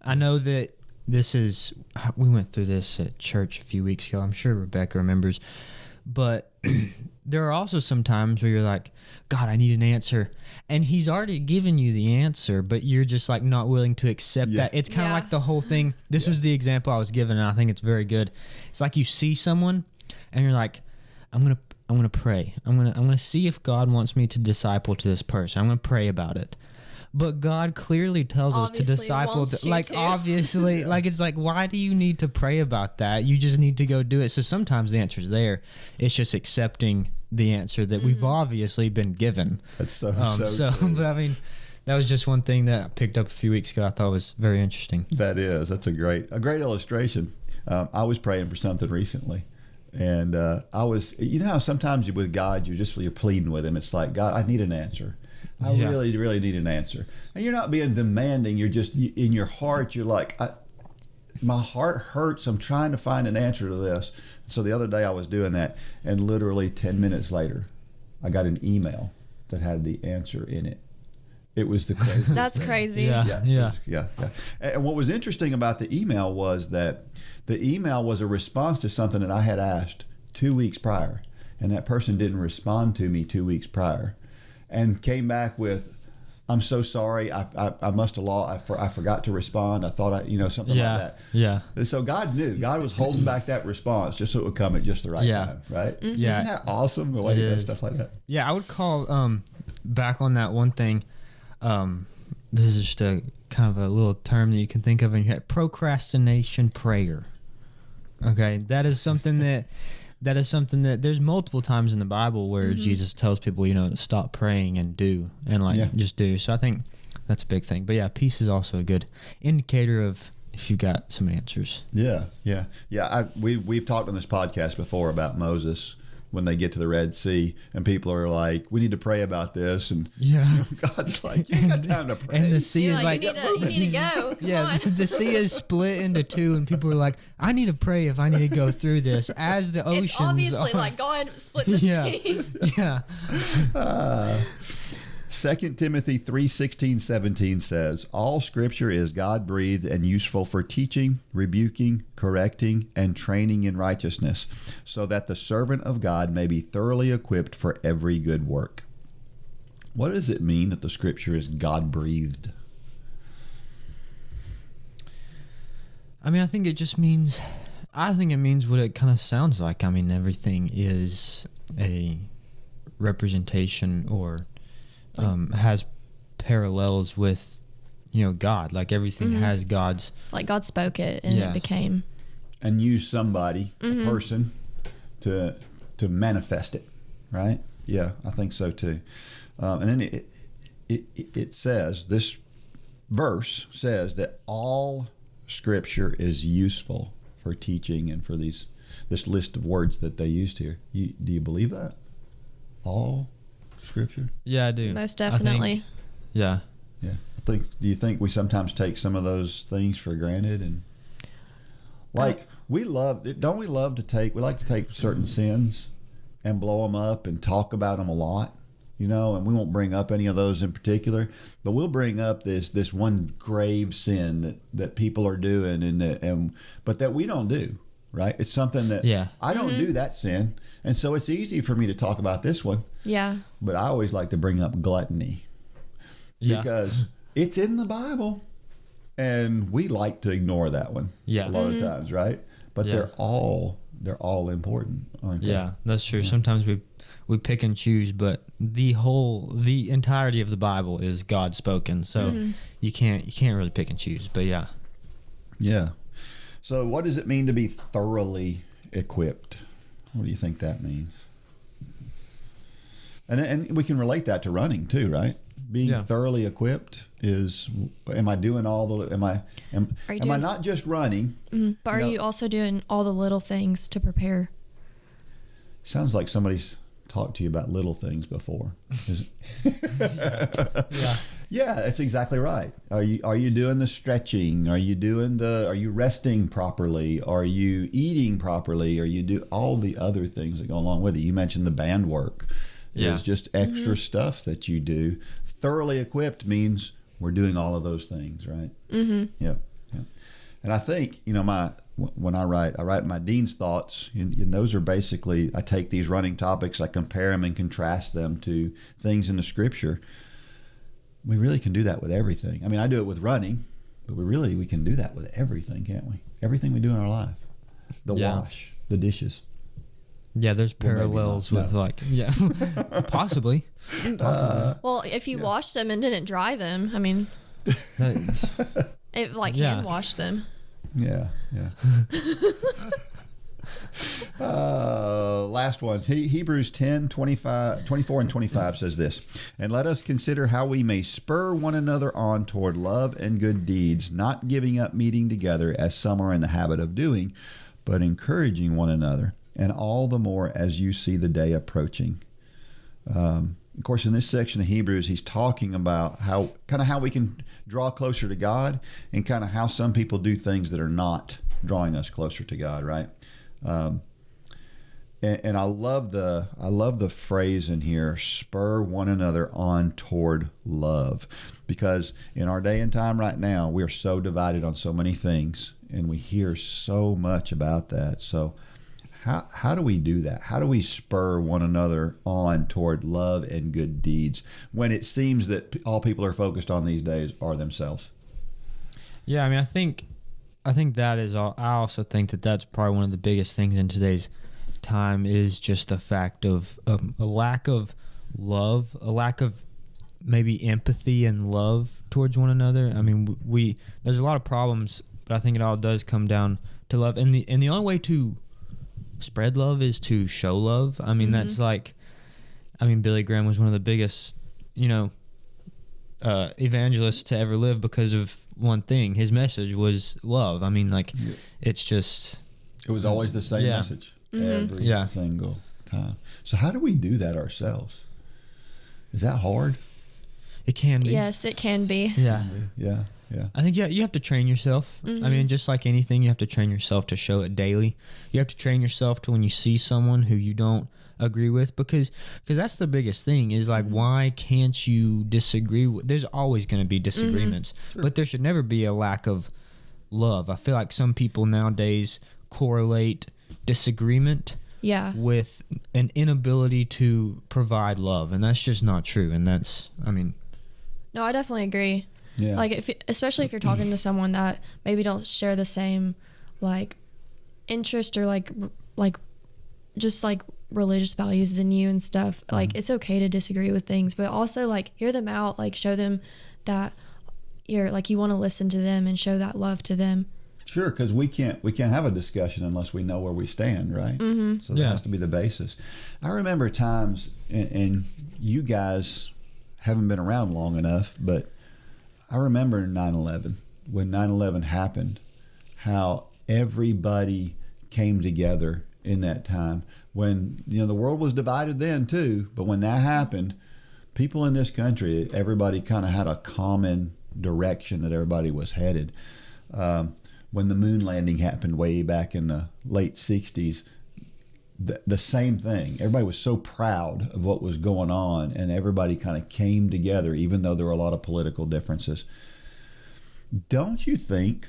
I know that we went through this at church a few weeks ago. I'm sure Rebecca remembers. But there are also some times where you're like, God, I need an answer. And he's already given you the answer, but you're just like not willing to accept that. It's kind of like the whole thing. This was the example I was given, and I think it's very good. It's like you see someone and you're like, I'm gonna pray. I'm gonna see if God wants me to disciple to this person. I'm gonna pray about it. But God clearly tells us to disciple. Obviously, it's like, why do you need to pray about that? You just need to go do it. So sometimes the answer's there. It's just accepting the answer that we've obviously been given. That's so true. But I mean, that was just one thing that I picked up a few weeks ago. I thought was very interesting. That's a great illustration. I was praying for something recently. And I was, how sometimes with God, you're pleading with him. It's like, God, I need an answer. I really, really need an answer. And you're not being demanding. You're just, in your heart, you're like, my heart hurts. I'm trying to find an answer to this. So the other day I was doing that, and literally 10 minutes later, I got an email that had the answer in it. It was the craziest That's thing. crazy. Yeah. And what was interesting about the email was that the email was a response to something that I had asked 2 weeks prior, and that person didn't respond to me 2 weeks prior, and came back with, "I'm so sorry. I must have lost. I forgot to respond. I thought something like that." Yeah. And so God knew. God was holding back that response just so it would come at just the right time, right? Yeah. Isn't that awesome? The way he does stuff like that. Yeah, I would call back on that one thing. This is just a kind of a little term that you can think of in your head. Procrastination prayer. Okay, that is something that there's multiple times in the Bible where Jesus tells people, to stop praying and do, and just do. So I think that's a big thing. But yeah, peace is also a good indicator of if you got some answers. Yeah. We've talked on this podcast before about Moses when they get to the Red Sea, and people are like, "We need to pray about this," and God's like, "You ain't got time to pray." And the sea is like, you need to go. Come on. The sea is split into two, and people are like, "I need to pray if I need to go through this." As the oceans, it's obviously like God split the sea. Yeah. 2 Timothy 3:16-17 says, "All Scripture is God-breathed and useful for teaching, rebuking, correcting, and training in righteousness, so that the servant of God may be thoroughly equipped for every good work." What does it mean that the Scripture is God-breathed? I mean, I think it means what it kind of sounds like. I mean, everything is a representation or has parallels with God. Like everything has God's, like God spoke it and it became, and use somebody, a person, to manifest it, right? Yeah, I think so too. And then it says, this verse says that all Scripture is useful for teaching and for this list of words that they used here. Do you believe that? All Scripture? Yeah, I do. Most definitely. Yeah. Do you think we sometimes take some of those things for granted? And we like to take certain sins and blow them up and talk about them a lot, and we won't bring up any of those in particular, but we'll bring up this one grave sin that people are doing but that we don't do. Right? It's something that I don't do that sin. And so it's easy for me to talk about this one. Yeah. But I always like to bring up gluttony. Because it's in the Bible. And we like to ignore that one Yeah. a lot of times, right? But Yeah. they're all important, aren't they? Yeah, that's true. Sometimes we pick and choose, but the entirety of the Bible is God spoken. So you can't really pick and choose. But yeah. Yeah. So what does it mean to be thoroughly equipped? What do you think that means? And we can relate that to running too, right? Being thoroughly equipped is, am I doing all the, am I not just running? But are you also doing all the little things to prepare? Sounds like somebody's talked to you about little things before. Yeah, that's exactly right. Are you doing the stretching? Are you resting properly? Are you eating properly? Are you do all the other things that go along with it? You mentioned the band work. Yeah. It's just extra stuff that you do. Thoroughly equipped means we're doing all of those things, right? Mm-hmm. Yep. And I think, when I write my dean's thoughts, and those are basically, I take these running topics, I compare them and contrast them to things in the scripture. We really can do that with everything. I mean, I do it with running, but we can do that with everything, can't we? Everything we do in our life. The wash, the dishes. Yeah, there's parallels with possibly. Well, if you washed them and didn't dry them, I mean, hand wash them. Yeah. Last one. Hebrews 10:24 and 25 says this, and let us consider how we may spur one another on toward love and good deeds, not giving up meeting together as some are in the habit of doing, but encouraging one another, and all the more as you see the day approaching. Of course, in this section of Hebrews, he's talking about how we can draw closer to God, and kind of how some people do things that are not drawing us closer to God, right? And I love the phrase in here, spur one another on toward love, because in our day and time right now, we are so divided on so many things, and we hear so much about that. So how do we do that? How do we spur one another on toward love and good deeds when it seems that all people are focused on these days are themselves? Yeah, I mean, I think that is all. I also think that that's probably one of the biggest things in today's time is just the fact of a lack of love, a lack of maybe empathy and love towards one another. I mean, there's a lot of problems, but I think it all does come down to love, and the only way to spread love is to show love. I mean, that's Billy Graham was one of the biggest, evangelists to ever live because of one thing. His message was love. I mean, it's just... It was always the same message every single time. So how do we do that ourselves? Is that hard? It can be. Yes, it can be. Yeah. Yeah. I think you have to train yourself. I mean, just like anything, you have to train yourself to show it daily. You have to train yourself to when you see someone who you don't agree with, because that's the biggest thing is why can't you disagree with? There's always going to be disagreements, but there should never be a lack of love. I feel like some people nowadays correlate disagreement with an inability to provide love, and that's just not true. And No, I definitely agree. Yeah. Especially if you're talking to someone that maybe don't share the same interest or just religious values than you and stuff. It's okay to disagree with things, but also hear them out, show them that you're you want to listen to them and show that love to them. Sure, because we can't have a discussion unless we know where we stand, right? So that has to be the basis. I remember times, and you guys haven't been around long enough, but I remember 9/11, when 9/11 happened, how everybody came together in that time. When the world was divided then too, but when that happened, people in this country, everybody kind of had a common direction that everybody was headed. When the moon landing happened way back in the late 60s, the same thing. Everybody was so proud of what was going on, and everybody kind of came together, even though there were a lot of political differences. Don't you think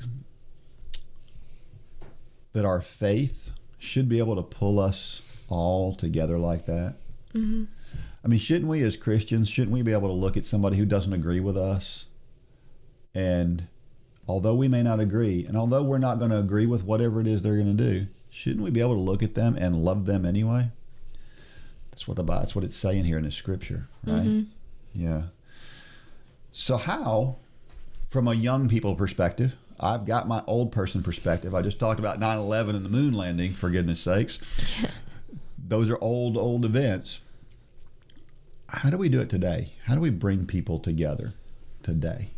that our faith should be able to pull us all together like that? Mm-hmm. I mean, shouldn't we as Christians, shouldn't we be able to look at somebody who doesn't agree with us and although we may not agree, and although we're not going to agree with whatever it is they're going to do, shouldn't we be able to look at them and love them anyway? That's what it's saying here in the scripture, right? Mm-hmm. Yeah. So how, from a young people perspective, I've got my old person perspective. I just talked about 9/11 and the moon landing, for goodness sakes. Those are old events. How do we do it today? How do we bring people together today?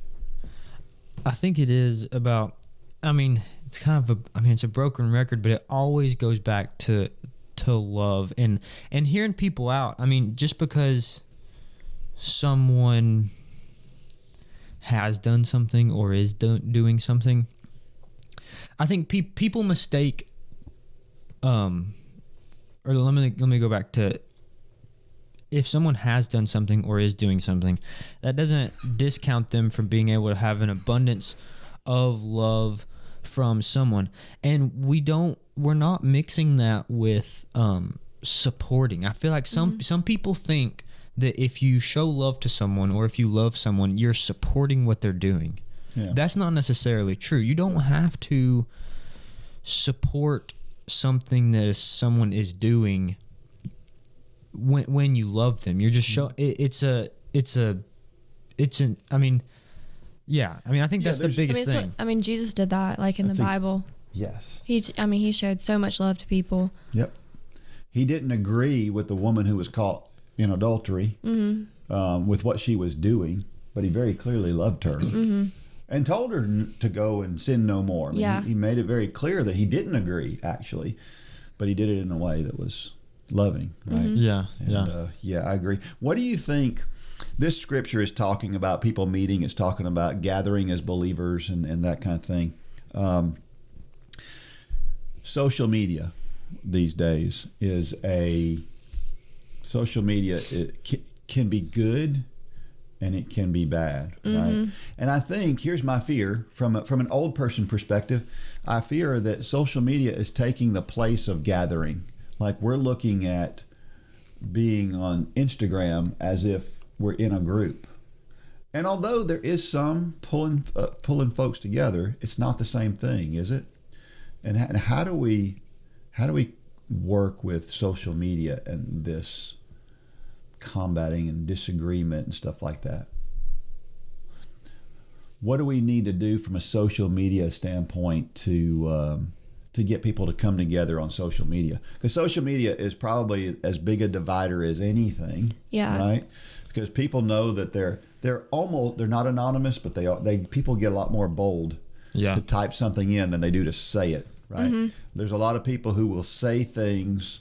I think it is about, it's kind of it's a broken record, but it always goes back to love and hearing people out. Just because someone has done something or is doing something, I think people mistake, or let me go back to, if someone has done something or is doing something, that doesn't discount them from being able to have an abundance of love from someone. And we're not mixing that with supporting. I feel like some people think that if you show love to someone or if you love someone, you're supporting what they're doing. Yeah. That's not necessarily true. You don't have to support something that someone is doing when you love them. You're just showing I think that's the biggest thing. Jesus did that, like in the Bible. Yes. He showed so much love to people. Yep. He didn't agree with the woman who was caught in adultery with what she was doing, but he very clearly loved her and told her to go and sin no more. He made it very clear that he didn't agree, actually, but he did it in a way that was loving, right? I agree. What do you think? This scripture is talking about people meeting. It's talking about gathering as believers and that kind of thing. Social media these days it can be good and it can be bad, right? And I think here's my fear from an old person perspective. I fear that social media is taking the place of gathering. Like we're looking at being on Instagram as if we're in a group. And although there is some pulling folks together, it's not the same thing, is it? And how do we work with social media and this combating and disagreement and stuff like that? What do we need to do from a social media standpoint to get people to come together on social media? Because social media is probably as big a divider as anything, right? Because people know that they're not anonymous, but people get a lot more bold to type something in than they do to say it, right? There's a lot of people who will say things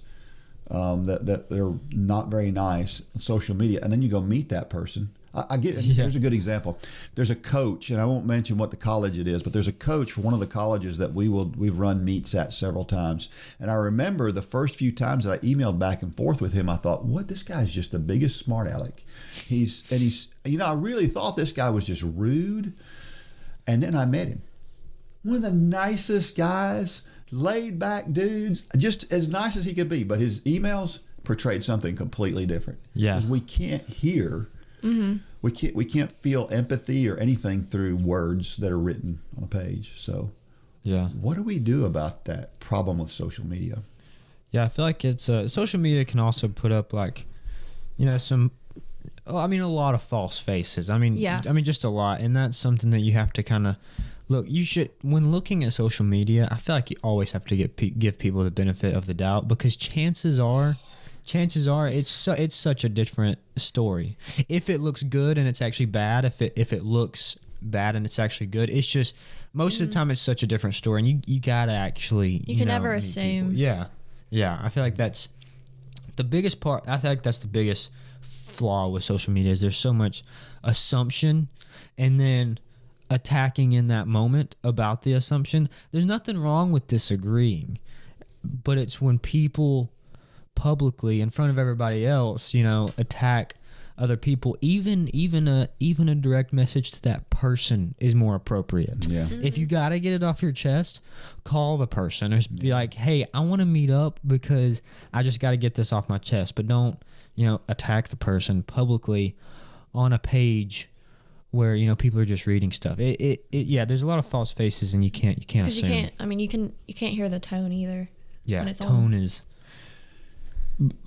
that they're not very nice on social media, and then you go meet that person. I get it. Here's a good example. There's a coach, and I won't mention what the college it is, but there's a coach for one of the colleges that we've run meets at several times. And I remember the first few times that I emailed back and forth with him, I thought, what, this guy's just the biggest smart aleck. He's I really thought this guy was just rude. And then I met him. One of the nicest guys, laid back dudes, just as nice as he could be. But his emails portrayed something completely different. Yeah. Because we can't hear. We can't feel empathy or anything through words that are written on a page. So, what do we do about that problem with social media? Yeah, I feel like it's social media can also put up a lot of false faces. Just a lot, and that's something that you have to kind of look. You should, when looking at social media, I feel like you always have to give people the benefit of the doubt, because chances are it's such a different story. If it looks good and it's actually bad, if it looks bad and it's actually good, it's just most of the time it's such a different story, and you gotta actually you can never assume. Yeah, I feel like that's the biggest part. I think that's the biggest flaw with social media, is there's so much assumption and then attacking in that moment about the assumption. There's nothing wrong with disagreeing, but it's when people publicly in front of everybody else, attack other people. Even a direct message to that person is more appropriate. Yeah. If you got to get it off your chest, call the person or be like, hey, I want to meet up because I just got to get this off my chest. But don't, attack the person publicly on a page where people are just reading stuff. Yeah, there's a lot of false faces, and you can't Because assume. you can't hear the tone either. Yeah, when it's tone on. is.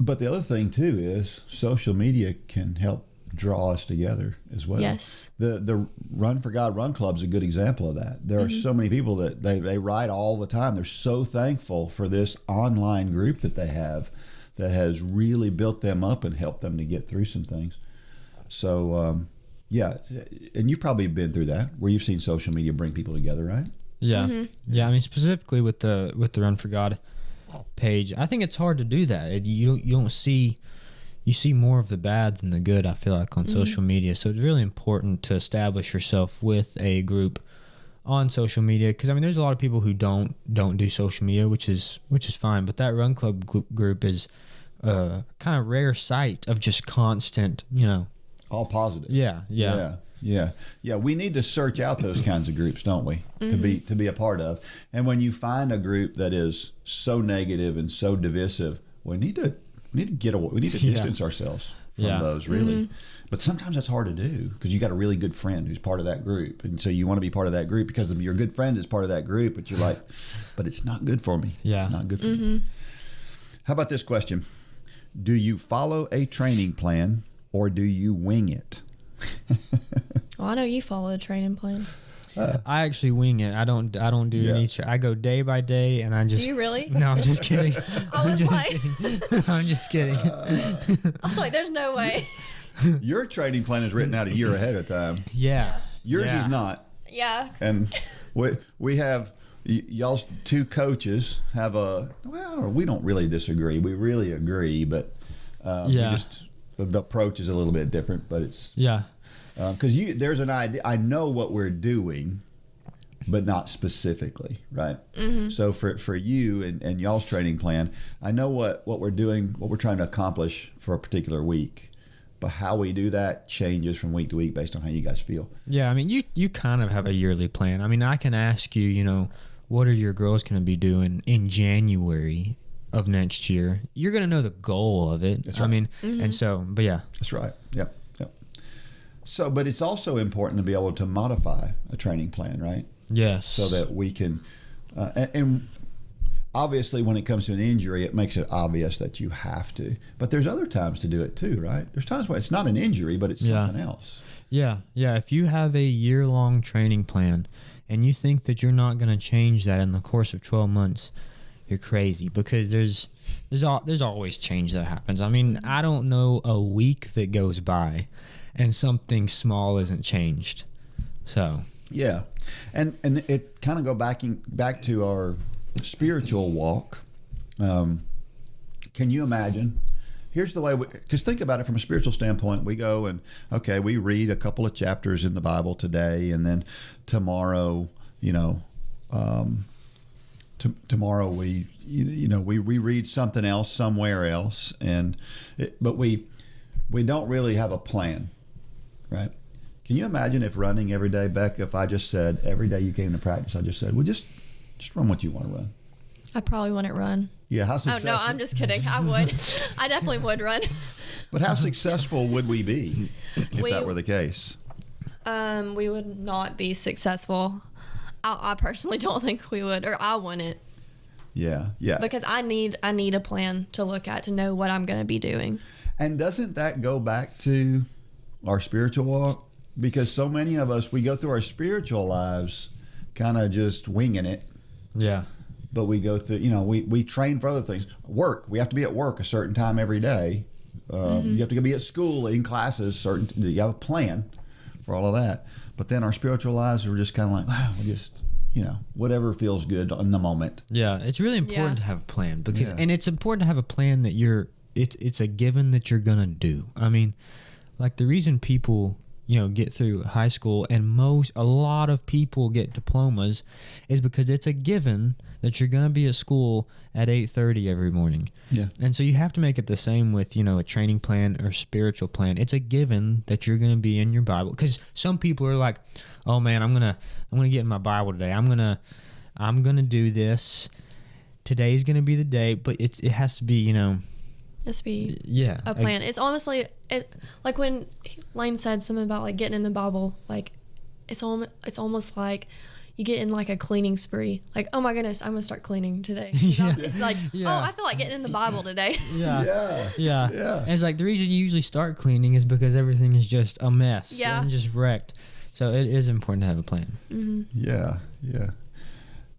But the other thing too is social media can help draw us together as well. Yes. The Run for God Run Club is a good example of that. There are so many people that they write all the time. They're so thankful for this online group that they have that has really built them up and helped them to get through some things. So, yeah, and you've probably been through that where you've seen social media bring people together, right? Yeah, yeah. I mean, specifically with the Run for God page, I think it's hard to do that. You don't see. You see more of the bad than the good, I feel like, on social media. So it's really important to establish yourself with a group on social media, because I mean, there's a lot of people who don't do social media, which is fine. But that Run Club group is a kind of rare sight of just constant, All positive. Yeah. We need to search out those kinds of groups, don't we, to be a part of. And when you find a group that is so negative and so divisive, we need to get away. We need to distance ourselves from those, really. But sometimes that's hard to do because you got a really good friend who's part of that group, and so you want to be part of that group because your good friend is part of that group. But you're like, but it's not good for me. Yeah, it's not good for me. How about this question? Do you follow a training plan or do you wing it? Well, I know you follow a training plan. I actually wing it. I don't do any. I go day by day, and I just. Do you really? No, I'm just kidding. I was like, I'm just kidding. I was like, there's no way. Your training plan is written out a year ahead of time. Yeah. Yours is not. Yeah. And we have y'all's two coaches have we don't really disagree. We really agree, but the approach is a little bit different. But it's because there's an idea. I know what we're doing, but not specifically, right? So for you and y'all's training plan, I know what we're doing, what we're trying to accomplish for a particular week. But how we do that changes from week to week based on how you guys feel. Yeah, I mean, you kind of have a yearly plan. I mean, I can ask you, what are your girls going to be doing in January of next year? You're going to know the goal of it. That's right. I mean, and so, but yeah. That's right. Yep. So, but it's also important to be able to modify a training plan, right? Yes. So that we can, and obviously when it comes to an injury, it makes it obvious that you have to. But there's other times to do it too, right? There's times when it's not an injury, but it's something else. Yeah. If you have a year-long training plan and you think that you're not going to change that in the course of 12 months, you're crazy, because there's always change that happens. I mean, I don't know a week that goes by and something small isn't changed. So yeah, and it kind of go back to our spiritual walk. Can you imagine? Here's the way, because think about it from a spiritual standpoint. We go and we read a couple of chapters in the Bible today, and then tomorrow, tomorrow we read something else somewhere else, but we don't really have a plan, right? Can you imagine if running every day, Beck, if I just said every day you came to practice, I just said, well, just run what you want to run. I probably wouldn't run. Yeah, how successful? Oh, no, I'm just kidding. I would. I definitely would run. But how successful would we be if that were the case? We would not be successful. I personally don't think we would, or I wouldn't. Yeah. Because I need a plan to look at to know what I'm going to be doing. And doesn't that go back to our spiritual walk? Because so many of us, we go through our spiritual lives kind of just winging it. Yeah. But we go through, we train for other things. Work, we have to be at work a certain time every day. You have to be at school, in classes, you have a plan for all of that. But then our spiritual lives are just kind of like, wow, we just, whatever feels good in the moment. Yeah, it's really important to have a plan, because, and it's important to have a plan that it's a given that you're going to do. I mean, like the reason people get through high school and a lot of people get diplomas is because it's a given that you're going to be at school at 8:30 every morning. Yeah. And so you have to make it the same with, a training plan or spiritual plan. It's a given that you're going to be in your Bible, because some people are like, oh man, I'm going to get in my Bible today. I'm going to do this. Today's going to be the day, but it has to be, Has to be Yeah. a plan. It's honestly like when Lane said something about like getting in the Bible. Like it's almost like you get in like a cleaning spree. Like, oh my goodness, I'm gonna start cleaning today. It's like, oh, I feel like getting in the Bible today. Yeah. And it's like the reason you usually start cleaning is because everything is just a mess. Yeah. And just wrecked. So it is important to have a plan. Mm-hmm. Yeah.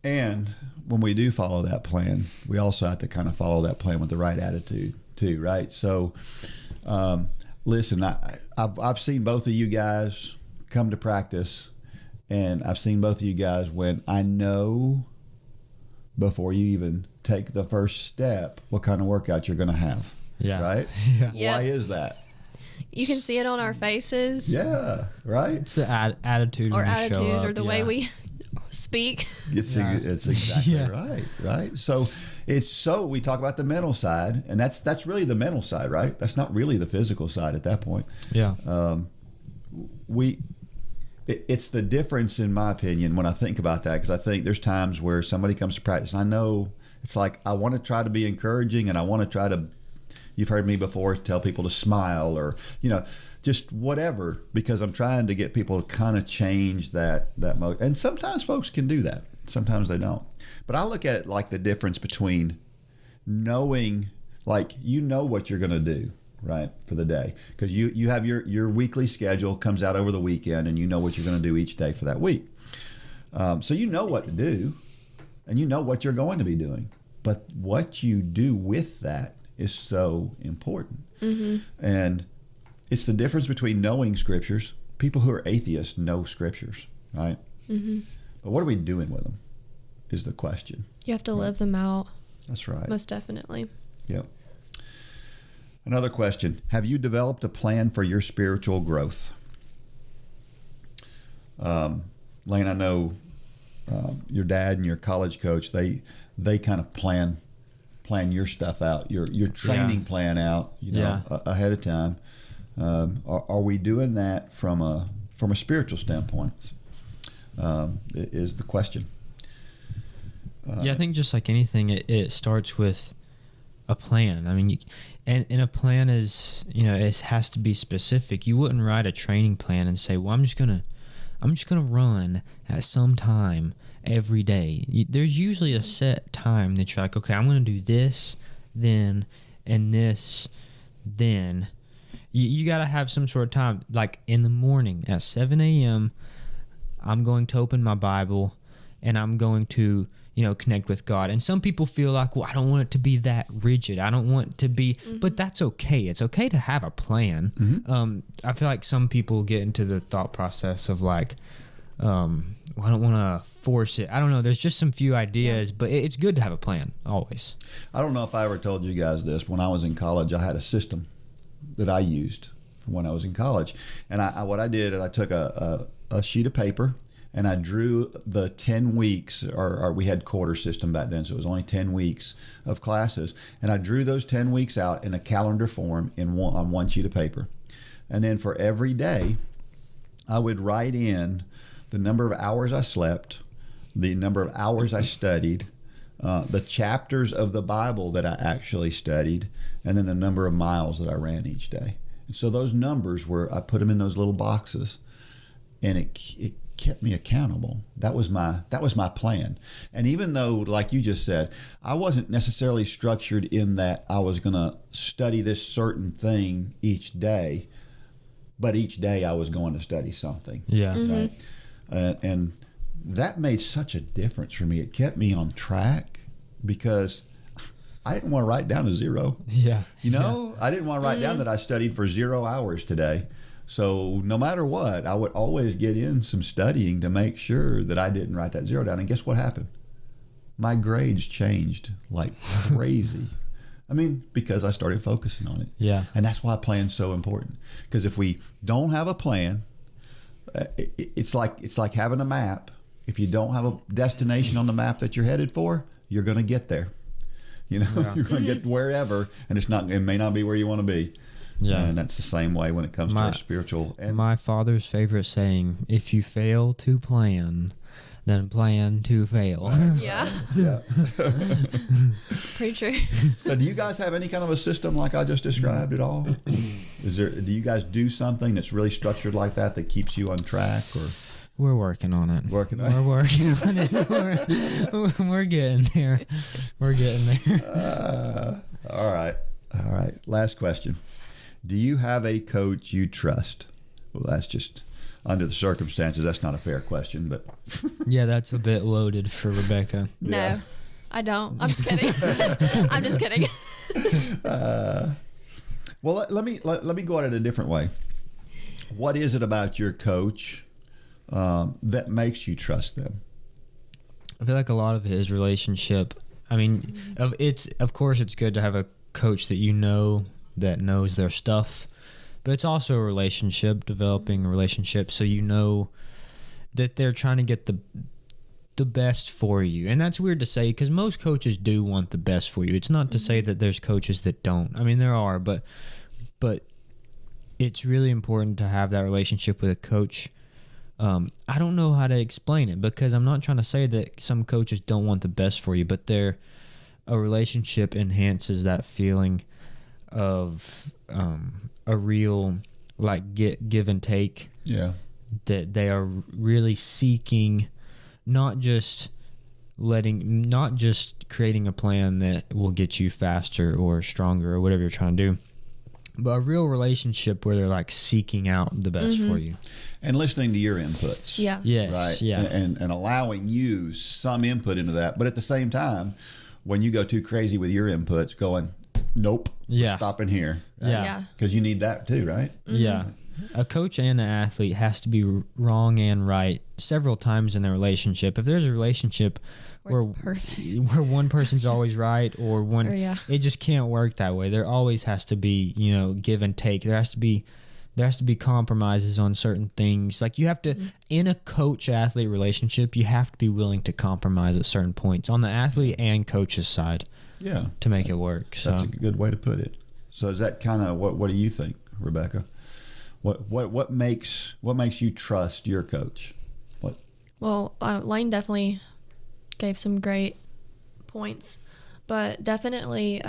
And when we do follow that plan, we also have to kind of follow that plan with the right attitude too, right? So, listen, I've seen both of you guys come to practice, and I've seen both of you guys when I know before you even take the first step what kind of workout you're going to have. Yeah. Right? Yeah. Why is that? You can see it on our faces. Yeah. Right? It's the attitude Or when you show attitude, up. or the way we speak. It's exactly right. So we talk about the mental side, and that's really the mental side, right? That's not really the physical side at that point. Yeah. It's the difference, in my opinion, when I think about that, because I think there's times where somebody comes to practice. I know it's like I want to try to be encouraging, and I want to try to. You've heard me before tell people to smile, or just whatever, because I'm trying to get people to kind of change that mode. And sometimes folks can do that. Sometimes they don't. But I look at it like the difference between knowing, like, what you're going to do, right, for the day. Because you have your weekly schedule comes out over the weekend, and you know what you're going to do each day for that week. So you know what to do, and you know what you're going to be doing. But what you do with that is so important. Mm-hmm. And it's the difference between knowing scriptures. People who are atheists know scriptures, right? Mm-hmm. But what are we doing with them is the question. You have to live them out. That's right. Most definitely. Yep. Another question. Have you developed a plan for your spiritual growth? Lane, I know your dad and your college coach, they kind of plan your stuff out, your training plan out, ahead of time. Are we doing that from a spiritual standpoint? Is the question. I think just like anything, it starts with a plan. I mean, and a plan is, it has to be specific. You wouldn't write a training plan and say, well, I'm just gonna run at some time every day. There's usually a set time that you're like, okay, I'm going to do this, then, and this, then. You got to have some sort of time. Like in the morning at 7 a.m., I'm going to open my Bible, and I'm going to, connect with God. And some people feel like, well, I don't want it to be that rigid. I don't want it to be, but that's okay. It's okay to have a plan. Mm-hmm. I feel like some people get into the thought process of like, well, I don't want to force it. I don't know. There's just some few ideas, but it's good to have a plan always. I don't know if I ever told you guys this. When I was in college, I had a system that I used when I was in college. And what I did is I took a sheet of paper, and I drew the 10 weeks, or we had quarter system back then, so it was only 10 weeks of classes. And I drew those 10 weeks out in a calendar form on one sheet of paper. And then for every day, I would write in the number of hours I slept, the number of hours I studied, the chapters of the Bible that I actually studied, and then the number of miles that I ran each day. And so those numbers I put them in those little boxes, and it kept me accountable. That was my plan. And even though, like you just said, I wasn't necessarily structured in that I was going to study this certain thing each day, but each day I was going to study something. Yeah. Mm-hmm. Right? And that made such a difference for me. It kept me on track because I didn't want to write down a zero. Yeah. I didn't want to write down that I studied for 0 hours today. So no matter what, I would always get in some studying to make sure that I didn't write that zero down. And guess what happened? My grades changed like crazy. I mean, because I started focusing on it. Yeah. And that's why plan's so important. Because if we don't have a plan, it's like having a map. If you don't have a destination on the map that you're headed for, you're going to get there. You're going to get wherever, and it may not be where you want to be. Yeah. And that's the same way when it comes to our spiritual. And my father's favorite saying, if you fail to plan, than plan to fail. Yeah. Yeah. Pretty true. So do you guys have any kind of a system like I just described at all? Do you guys do something that's really structured like that keeps you on track, or? We're working on it. We're working on it. We're getting there. We're getting there. All right. Last question. Do you have a coach you trust? Well, that's just under the circumstances. That's not a fair question, but Yeah, that's a bit loaded for Rebecca. No, I don't. I'm just kidding. I'm just kidding. well, let me go at it a different way. What is it about your coach that makes you trust them? I feel like a lot of it is relationship. I mean, of course it's good to have a coach that you know that knows their stuff, but it's also a relationship, developing a relationship, so you know that they're trying to get the best for you. And that's weird to say because most coaches do want the best for you. It's not to say that there's coaches that don't. I mean, there are, but it's really important to have that relationship with a coach. I don't know how to explain it because I'm not trying to say that some coaches don't want the best for you, but a relationship enhances that feeling of a real give and take. Yeah. That they are really seeking, not just creating a plan that will get you faster or stronger or whatever you're trying to do, but a real relationship where they're like seeking out the best for you. And listening to your inputs. Yeah. Yes. Right. Yeah. And allowing you some input into that. But at the same time, when you go too crazy with your inputs, going, nope, we're stopping here. Yeah. Because you need that too, right? Yeah. A coach and an athlete has to be wrong and right several times in their relationship. If there's a relationship where one person's always right or one, it just can't work that way. There always has to be, give and take. There has to be compromises on certain things. Like you have to, in a coach-athlete relationship, you have to be willing to compromise at certain points on the athlete and coach's side. Yeah. To make it work. So that's a good way to put it. So is that kind of what do you think, Rebecca? What makes you trust your coach? Well, Lane definitely gave some great points, but definitely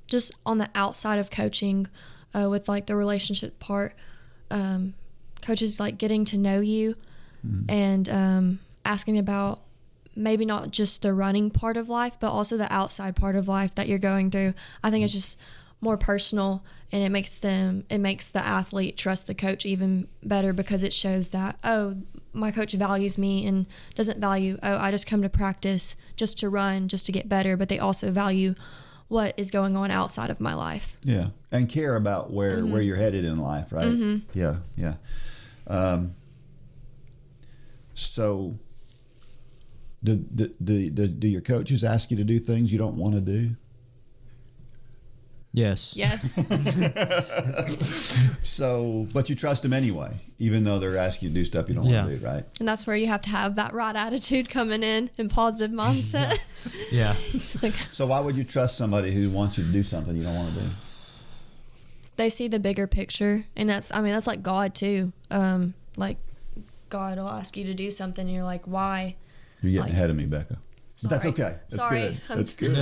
just on the outside of coaching, with like the relationship part, coaches like getting to know you and asking about maybe not just the running part of life, but also the outside part of life that you're going through. I think it's just more personal, and it makes the athlete trust the coach even better because it shows that, oh, my coach values me and doesn't value, oh, I just come to practice just to run, just to get better, but they also value what is going on outside of my life. Yeah, and care about where you're headed in life, right? Yeah. So do your coaches ask you to do things you don't want to do? Yes. So, but you trust them anyway, even though they're asking you to do stuff you don't want to do, right? And that's where you have to have that right attitude coming in and positive mindset. Yeah. So why would you trust somebody who wants you to do something you don't want to do? They see the bigger picture, and that's like God too. Like God will ask you to do something, and you're like, why? You're getting ahead of me, Becca. But that's okay. That's Sorry. good. That's good.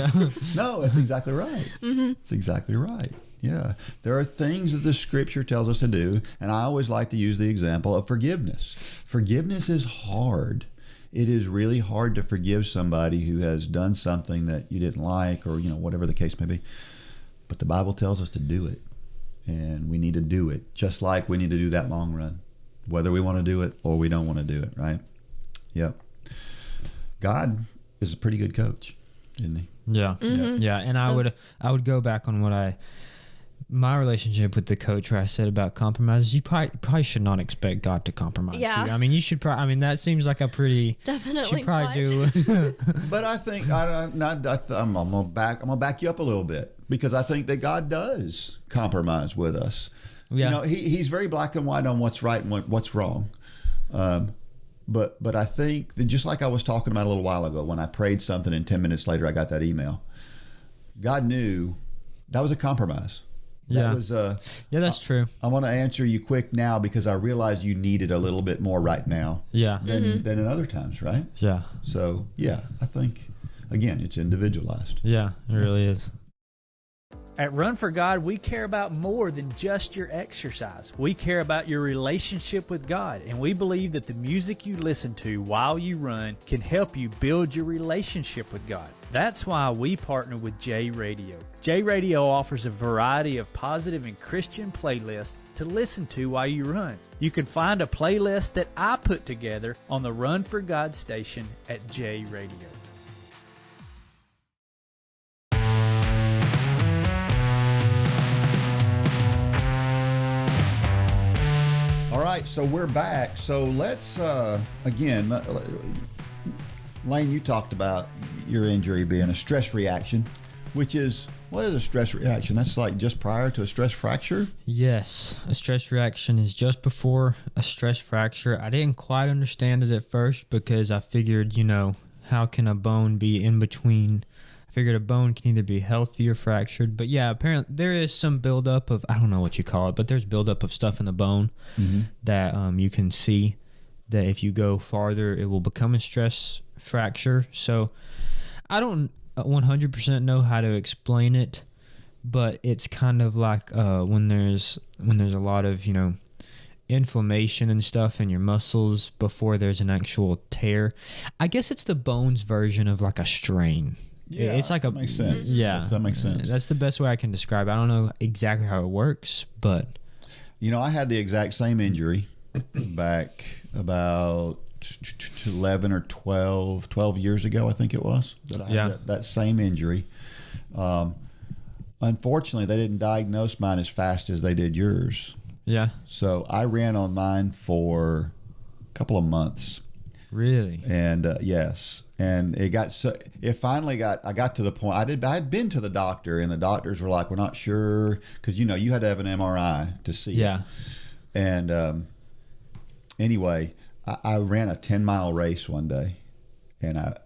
No, that's exactly right. That's exactly right. Yeah. There are things that the scripture tells us to do, and I always like to use the example of forgiveness. Forgiveness is hard. It is really hard to forgive somebody who has done something that you didn't like, or whatever the case may be. But the Bible tells us to do it, and we need to do it, just like we need to do that long run, whether we want to do it or we don't want to do it, right? Yep. God is a pretty good coach, isn't he? Yeah. Yeah. And I would go back on my relationship with the coach where I said about compromises. You probably should not expect God to compromise. Yeah. You. I mean, you should that seems like a pretty definitely should probably do. But I think I'm gonna back you up a little bit, because I think that God does compromise with us. Yeah. He's very black and white on what's right and what's wrong. But I think that, just like I was talking about a little while ago, when I prayed something and 10 minutes later I got that email, God knew that was a compromise. Yeah. That was Yeah, that's true. I want to answer you quick now because I realize you need it a little bit more right now Yeah. than in other times, right? Yeah. So, yeah, I think, again, it's individualized. Yeah, it really is. At Run for God, we care about more than just your exercise. We care about your relationship with God, and we believe that the music you listen to while you run can help you build your relationship with God. That's why we partner with J Radio. J Radio offers a variety of positive and Christian playlists to listen to while you run. You can find a playlist that I put together on the Run for God station at J Radio. All right, so we're back. So let's, again, Lane, you talked about your injury being a stress reaction, which is, what is a stress reaction? That's like just prior to a stress fracture? Yes, a stress reaction is just before a stress fracture. I didn't quite understand it at first because I figured, how can a bone be in between? I figured a bone can either be healthy or fractured. But yeah, apparently there is some buildup of, I don't know what you call it, but there's buildup of stuff in the bone that you can see that if you go farther, it will become a stress fracture. So I don't 100% know how to explain it, but it's kind of like when there's a lot of inflammation and stuff in your muscles before there's an actual tear. I guess it's the bone's version of like a strain. Yeah, it's like that makes sense. Yeah, that makes sense. That's the best way I can describe it. I don't know exactly how it works, but I had the exact same injury back about 11 or 12 years ago, I think it was, that I had that same injury. Unfortunately, they didn't diagnose mine as fast as they did yours. Yeah. So I ran on mine for a couple of months. Really? And yes. And I got to the point, I had been to the doctor, and the doctors were like, we're not sure, because you had to have an MRI to see it. And anyway, I ran a 10-mile race one day, and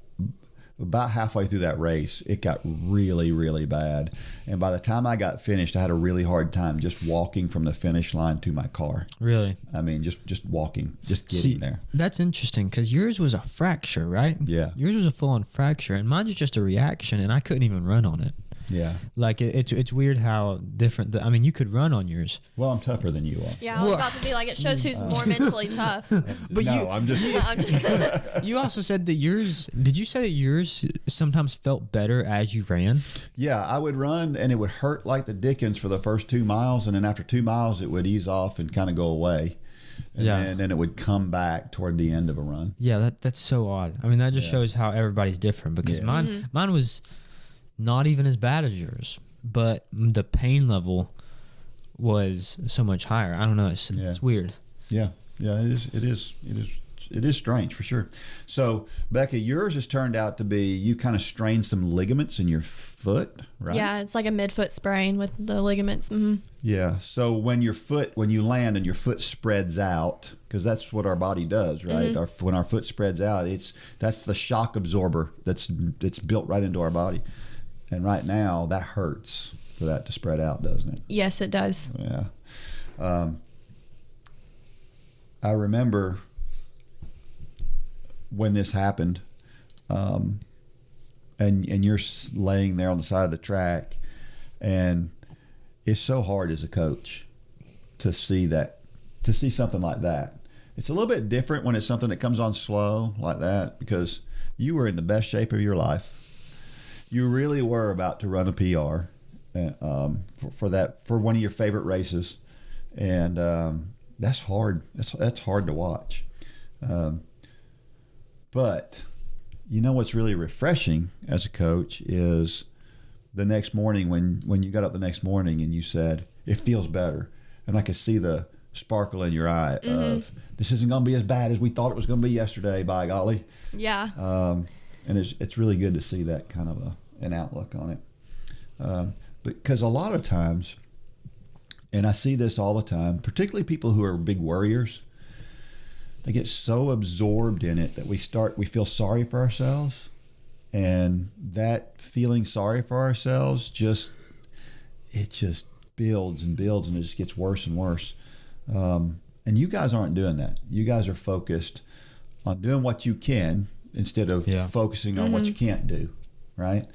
about halfway through that race, it got really, really bad. And by the time I got finished, I had a really hard time just walking from the finish line to my car. Really? I mean, just walking, just getting there. That's interesting because yours was a fracture, right? Yeah. Yours was a full-on fracture, and mine's just a reaction, and I couldn't even run on it. Yeah. Like, it's weird how different. You could run on yours. Well, I'm tougher than you are. Yeah, I was about to be like, it shows who's more mentally tough. But I'm just. You also said that yours. Did you say that yours sometimes felt better as you ran? Yeah, I would run, and it would hurt like the dickens for the first 2 miles, and then after 2 miles, it would ease off and kind of go away. And then it would come back toward the end of a run. Yeah, that's so odd. That just shows how everybody's different because mine was not even as bad as yours, but the pain level was so much higher. I don't know. It's weird. Yeah, it is strange for sure. So, Becca, yours has turned out to be, you kind of strained some ligaments in your foot, right? Yeah, it's like a midfoot sprain with the ligaments. Mm-hmm. Yeah. So when you land and your foot spreads out, because that's what our body does, right? When our foot spreads out, that's the shock absorber that's built right into our body. And right now, that hurts for that to spread out, doesn't it? Yes, it does. Yeah. I remember when this happened, and you're laying there on the side of the track, and it's so hard as a coach to see something like that. It's a little bit different when it's something that comes on slow like that, because you were in the best shape of your life. You really were about to run a PR for one of your favorite races, and that's hard. That's hard to watch. But what's really refreshing as a coach is the next morning when you got up the next morning and you said it feels better, and I could see the sparkle in your eye of this isn't going to be as bad as we thought it was going to be yesterday. By golly. Yeah. And it's really good to see that kind of an outlook on it. Because a lot of times, and I see this all the time, particularly people who are big worriers, they get so absorbed in it that we feel sorry for ourselves. And that feeling sorry for ourselves it just builds and builds, and it just gets worse and worse. And you guys aren't doing that. You guys are focused on doing what you can instead of focusing on what you can't do, right?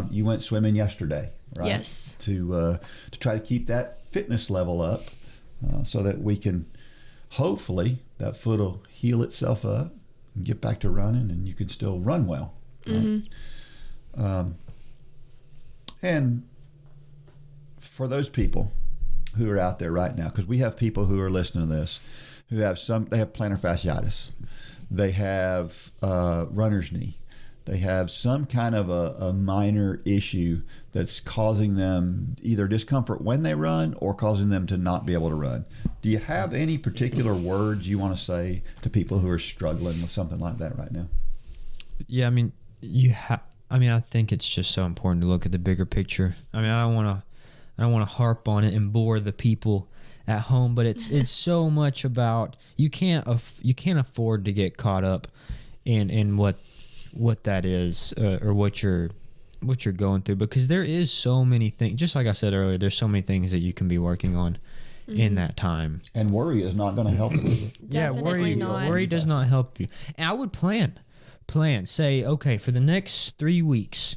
You went swimming yesterday, right? Yes. To try to keep that fitness level up so that we can, hopefully, that foot will heal itself up and get back to running, and you can still run well. Right? And for those people who are out there right now, because we have people who are listening to this who have they have plantar fasciitis, they have runner's knee, they have some kind of a minor issue that's causing them either discomfort when they run or causing them to not be able to run. Do you have any particular words you want to say to people who are struggling with something like that right now? Yeah, I mean, I think it's just so important to look at the bigger picture. I mean, I don't want to harp on it and bore the people at home, but it's so much about you can't afford to get caught up in what that is or what you're going through, because there is so many things. Just like I said earlier, there's so many things that you can be working on in that time. And worry is not going to help you. Worry does not help you. And I would plan. Say, okay, for the next 3 weeks,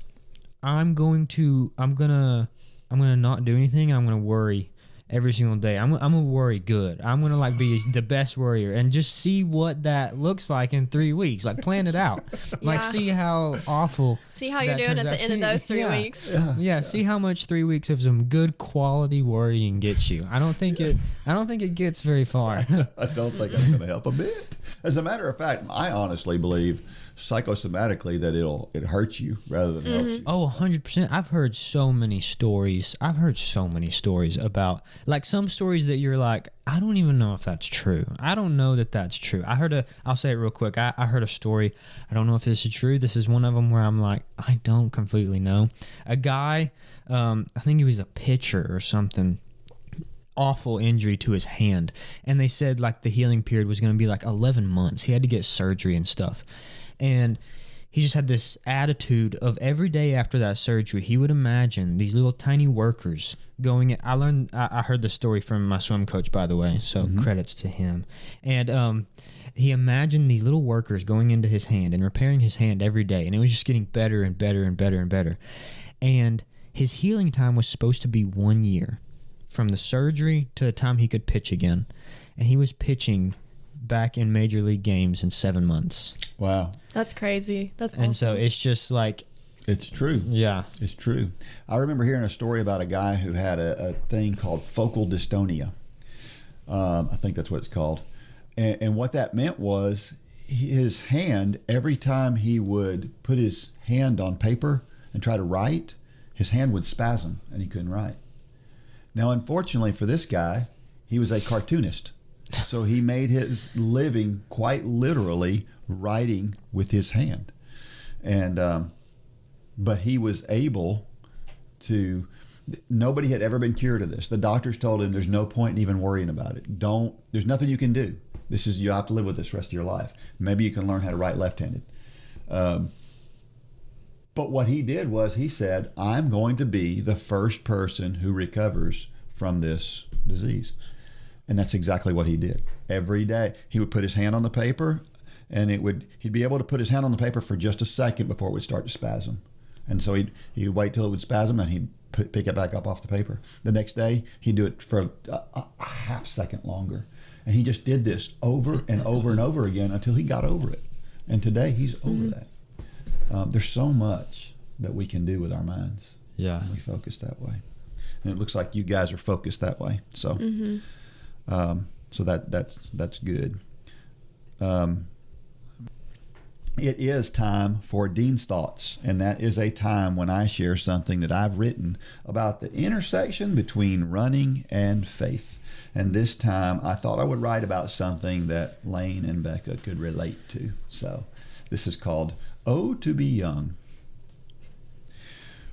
I'm gonna not do anything. I'm gonna worry every single day. I'm gonna worry good. I'm gonna be the best worrier, and just see what that looks like in 3 weeks. Plan it out. See how awful. See how you're doing at the end of those 3 weeks. Yeah. See how much 3 weeks of some good quality worrying gets you. I don't think it gets very far. I don't think that's gonna help a bit. As a matter of fact, I honestly believe psychosomatically that it hurts you rather than helps you. Oh, 100%. I've heard so many stories about, some stories that you're like, I don't even know if that's true. I don't know that that's true. I'll say it real quick. I heard a story. I don't know if this is true. This is one of them where I'm like, I don't completely know. A guy, I think he was a pitcher or something, awful injury to his hand. And they said the healing period was going to be 11 months. He had to get surgery and stuff. And he just had this attitude of every day after that surgery, he would imagine these little tiny workers going in. I heard the story from my swim coach, by the way, so credits to him. And he imagined these little workers going into his hand and repairing his hand every day. And it was just getting better and better and better and better. And his healing time was supposed to be 1 year from the surgery to the time he could pitch again. And he was pitching back in major league games in 7 months. Wow. That's crazy. That's awesome. And so it's just it's true. Yeah. It's true. I remember hearing a story about a guy who had a thing called focal dystonia. I think that's what it's called. And what that meant was his hand, every time he would put his hand on paper and try to write, his hand would spasm and he couldn't write. Now, unfortunately for this guy, he was a cartoonist. So he made his living quite literally writing with his hand. And but he was able to, nobody had ever been cured of this. The doctors told him there's no point in even worrying about it. There's nothing you can do. You have to live with this the rest of your life. Maybe you can learn how to write left-handed. But what he did was he said, I'm going to be the first person who recovers from this disease. And that's exactly what he did. Every day he would put his hand on the paper, and he'd be able to put his hand on the paper for just a second before it would start to spasm. And so he'd wait till it would spasm, and he'd pick it back up off the paper. The next day he'd do it for a half second longer. And he just did this over and over and over again until he got over it. And today he's over that. There's so much that we can do with our minds. Yeah. When we focus that way. And it looks like you guys are focused that way. So so that's good. It is time for Dean's Thoughts, and that is a time when I share something that I've written about the intersection between running and faith. And this time I thought I would write about something that Lane and Becca could relate to. So this is called Oh, to be Young.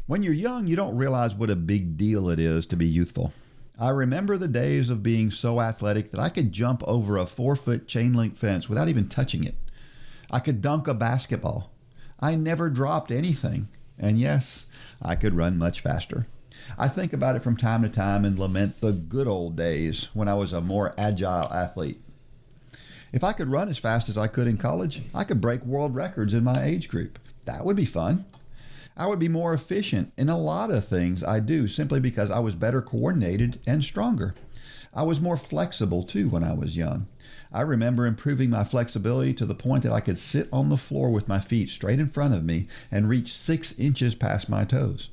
When you're young, you don't realize what a big deal it is to be youthful. I remember the days of being so athletic that I could jump over a 4-foot chain link fence without even touching it. I could dunk a basketball. I never dropped anything. And yes, I could run much faster. I think about it from time to time and lament the good old days when I was a more agile athlete. If I could run as fast as I could in college, I could break world records in my age group. That would be fun. I would be more efficient in a lot of things I do simply because I was better coordinated and stronger. I was more flexible too when I was young. I remember improving my flexibility to the point that I could sit on the floor with my feet straight in front of me and reach 6 inches past my toes.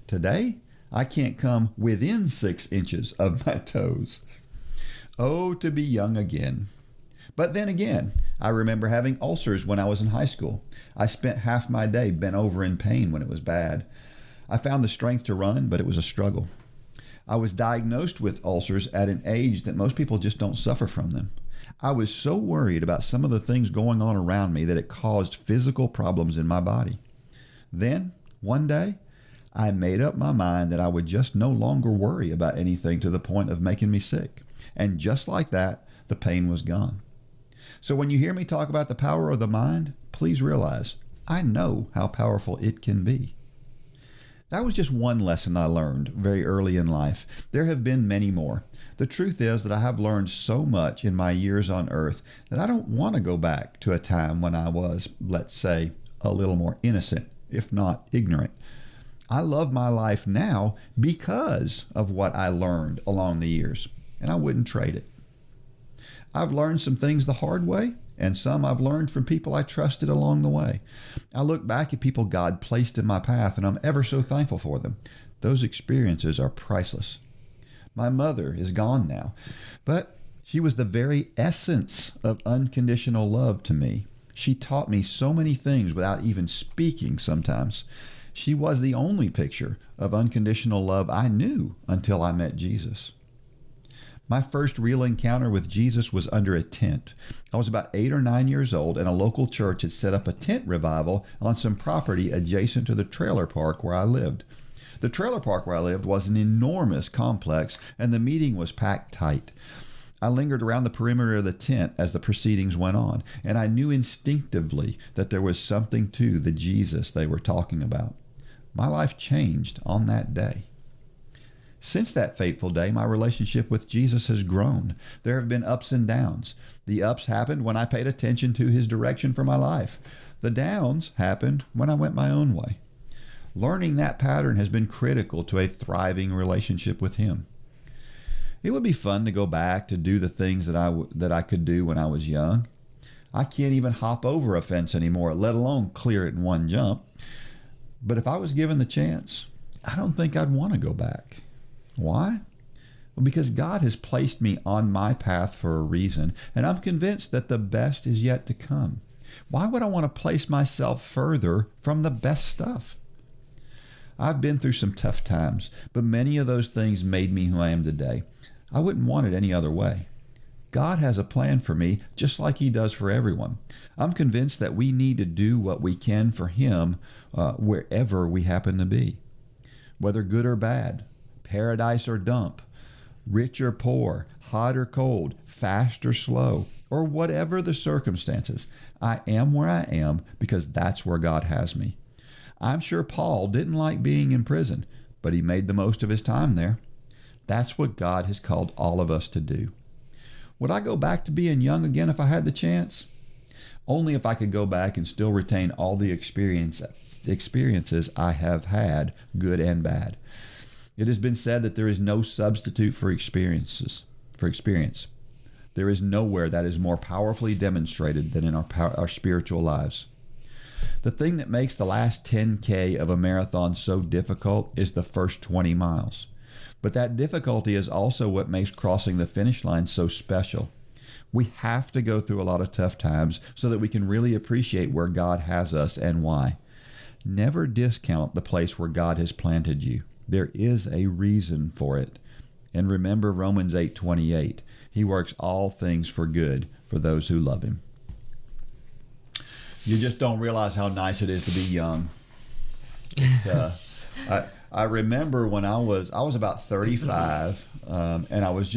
Today, I can't come within 6 inches of my toes. Oh, to be young again. But then again, I remember having ulcers when I was in high school. I spent half my day bent over in pain when it was bad. I found the strength to run, but it was a struggle. I was diagnosed with ulcers at an age that most people just don't suffer from them. I was so worried about some of the things going on around me that it caused physical problems in my body. Then, one day, I made up my mind that I would just no longer worry about anything to the point of making me sick. And just like that, the pain was gone. So when you hear me talk about the power of the mind, please realize I know how powerful it can be. That was just one lesson I learned very early in life. There have been many more. The truth is that I have learned so much in my years on earth that I don't want to go back to a time when I was, let's say, a little more innocent, if not ignorant. I love my life now because of what I learned along the years, and I wouldn't trade it. I've learned some things the hard way, and some I've learned from people I trusted along the way. I look back at people God placed in my path, and I'm ever so thankful for them. Those experiences are priceless. My mother is gone now, but she was the very essence of unconditional love to me. She taught me so many things without even speaking sometimes. She was the only picture of unconditional love I knew until I met Jesus. My first real encounter with Jesus was under a tent. I was about 8 or 9 years old, and a local church had set up a tent revival on some property adjacent to the trailer park where I lived. The trailer park where I lived was an enormous complex, and the meeting was packed tight. I lingered around the perimeter of the tent as the proceedings went on, and I knew instinctively that there was something to the Jesus they were talking about. My life changed on that day. Since that fateful day, my relationship with Jesus has grown. There have been ups and downs. The ups happened when I paid attention to his direction for my life. The downs happened when I went my own way. Learning that pattern has been critical to a thriving relationship with him. It would be fun to go back to do the things that I could do when I was young. I can't even hop over a fence anymore, let alone clear it in one jump. But if I was given the chance, I don't think I'd want to go back. Why? Well, because God has placed me on my path for a reason, and I'm convinced that the best is yet to come. Why would I want to place myself further from the best stuff? I've been through some tough times, but many of those things made me who I am today. I wouldn't want it any other way. God has a plan for me, just like he does for everyone. I'm convinced that we need to do what we can for him wherever we happen to be. Whether good or bad, paradise or dump, rich or poor, hot or cold, fast or slow, or whatever the circumstances, I am where I am because that's where God has me. I'm sure Paul didn't like being in prison, but he made the most of his time there. That's what God has called all of us to do. Would I go back to being young again if I had the chance? Only if I could go back and still retain all the experiences I have had, good and bad. It has been said that there is no substitute for experience. There is nowhere that is more powerfully demonstrated than in our spiritual lives. The thing that makes the last 10K of a marathon so difficult is the first 20 miles. But that difficulty is also what makes crossing the finish line so special. We have to go through a lot of tough times so that we can really appreciate where God has us and why. Never discount the place where God has planted you. There is a reason for it. And remember Romans 8:28. He works all things for good for those who love him. You just don't realize how nice it is to be young. It's, I remember when I was about 35, and I was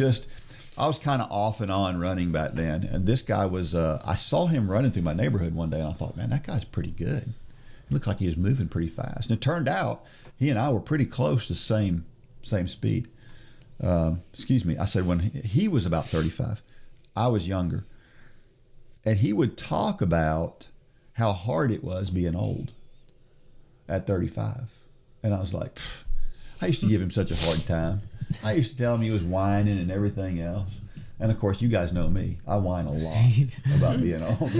kind of off and on running back then. And this guy was, I saw him running through my neighborhood one day, and I thought, man, that guy's pretty good. It looked like he was moving pretty fast. And it turned out he and I were pretty close to the same same speed. Excuse me. I said when he was about 35, I was younger, and he would talk about how hard it was being old at 35, and I was like, pfft. I used to give him such a hard time. I used to tell him he was whining and everything else. And of course, you guys know me. I whine a lot about being old.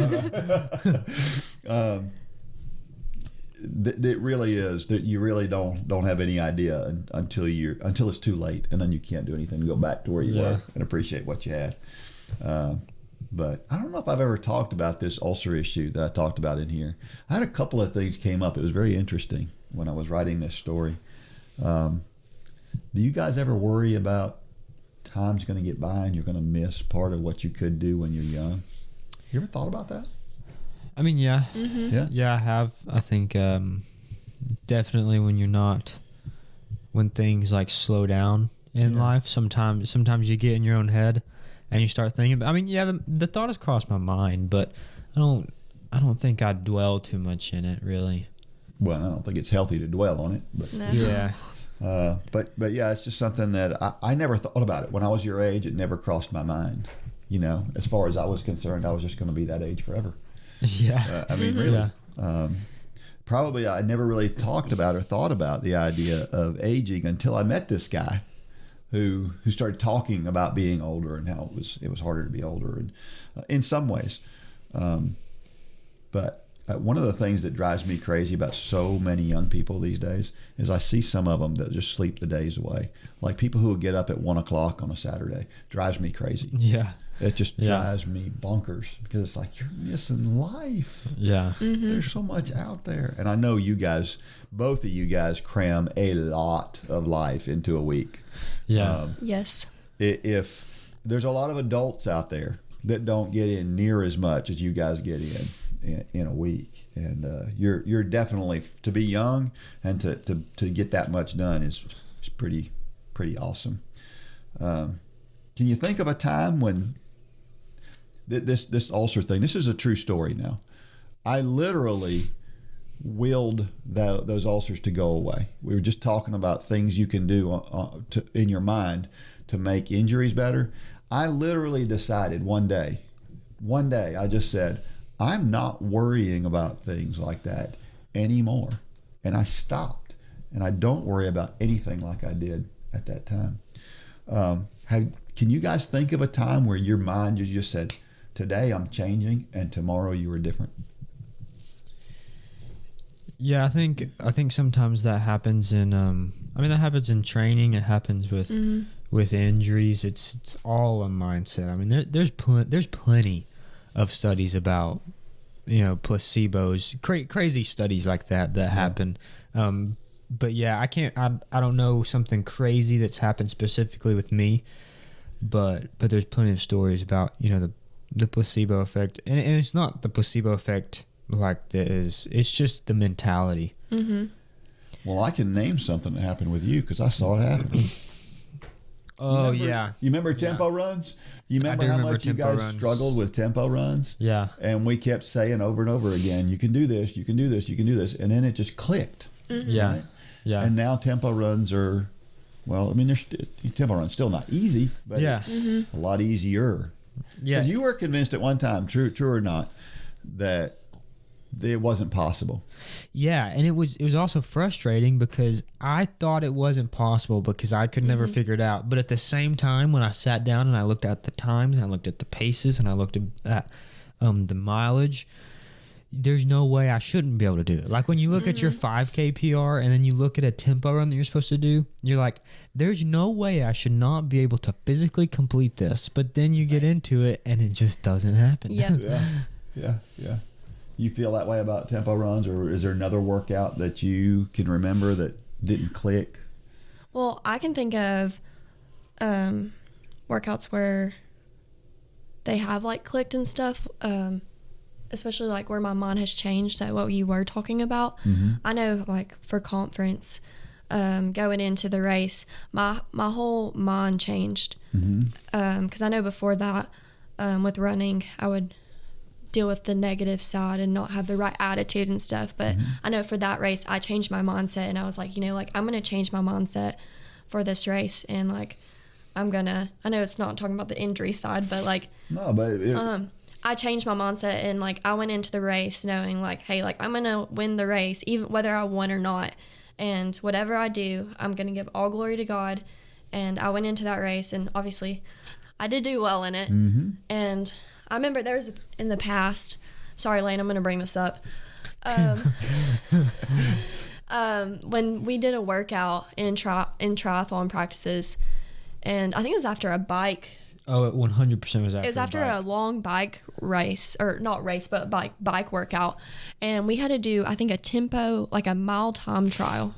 It really is that you really don't have any idea until it's too late, and then you can't do anything to go back to where you were and appreciate what you had. But I don't know if I've ever talked about this ulcer issue that I talked about in here. I had a couple of things came up. It was very interesting when I was writing this story. Do you guys ever worry about time's going to get by and you're going to miss part of what you could do when you're young? You ever thought about that? I mean, yeah. Mm-hmm. Yeah, I have. I think definitely when things like slow down in life, sometimes you get in your own head and you start thinking about, I mean, yeah, the thought has crossed my mind, but I don't think I dwell too much in it, really. Well, I don't think it's healthy to dwell on it, but No. Yeah. But yeah, it's just something that I never thought about it. When I was your age, it never crossed my mind. You know, as far as I was concerned, I was just going to be that age forever. Yeah. I mean, really. Yeah. Probably I never really talked about or thought about the idea of aging until I met this guy who started talking about being older and how it was harder to be older, and in some ways. But one of the things that drives me crazy about so many young people these days is I see some of them that just sleep the days away. Like people who will get up at 1 o'clock on a Saturday. Drives me crazy. Yeah. It just drives me bonkers because it's like, you're missing life. Yeah. Mm-hmm. There's so much out there. And I know you guys, both of you guys, cram a lot of life into a week. Yeah. Yes. If there's a lot of adults out there that don't get in near as much as you guys get in a week, and you're definitely, to be young and to get that much done is pretty awesome. Can you think of a time when this ulcer thing? This is a true story now. I literally willed those ulcers to go away. We were just talking about things you can do in your mind to make injuries better. I literally decided one day I just said, I'm not worrying about things like that anymore. And I stopped. And I don't worry about anything like I did at that time. Can you guys think of a time where your mind, you just said, today I'm changing and tomorrow you were different? Yeah, I think sometimes that happens in that happens in training. It happens with injuries. It's all a mindset. I mean, there's plenty of studies about, placebos, crazy studies like that happen. But yeah, I don't know something crazy that's happened specifically with me, but there's plenty of stories about, the placebo effect, and it's not the placebo effect like this. It's just the mentality. Mm-hmm. Well, I can name something that happened with you because I saw it happen. Oh, yeah. You remember tempo runs? You remember how much you guys struggled with tempo runs? Yeah. And we kept saying over and over again, you can do this, you can do this, you can do this. And then it just clicked. Mm-hmm. Yeah. Right? Yeah. And now tempo runs are, well, I mean, tempo runs still not easy, but it's a lot easier. Yeah. Because you were convinced at one time, true or not, that it wasn't possible. Yeah, and it was also frustrating because I thought it wasn't possible because I could never figure it out. But at the same time, when I sat down and I looked at the times and I looked at the paces and I looked at the mileage, there's no way I shouldn't be able to do it. Like when you look at your 5K PR and then you look at a tempo run that you're supposed to do, you're like, there's no way I should not be able to physically complete this. But then you get into it and it just doesn't happen. Yep. Yeah. You feel that way about tempo runs, or is there another workout that you can remember that didn't click? Well, I can think of workouts where they have like clicked and stuff, especially like where my mind has changed, like what you were talking about. I know like for conference, going into the race, my whole mind changed, because I know before that, with running, I would deal with the negative side and not have the right attitude and stuff. But I know for that race, I changed my mindset, and I was like, I'm going to change my mindset for this race, and like I know it's not talking about the injury side, but like No, but I changed my mindset, and like I went into the race knowing like, hey, like I'm gonna win the race even whether I won or not, and whatever I do, I'm gonna give all glory to God. And I went into that race, and obviously I did do well in it. And I remember there was in the past, sorry Lane, I'm gonna bring this up, when we did a workout in triathlon practices, and I think it was after a bike. Oh, it 100% was after. It was after a long bike race, or not race, but bike workout, and we had to do, I think, a tempo, like a mile time trial.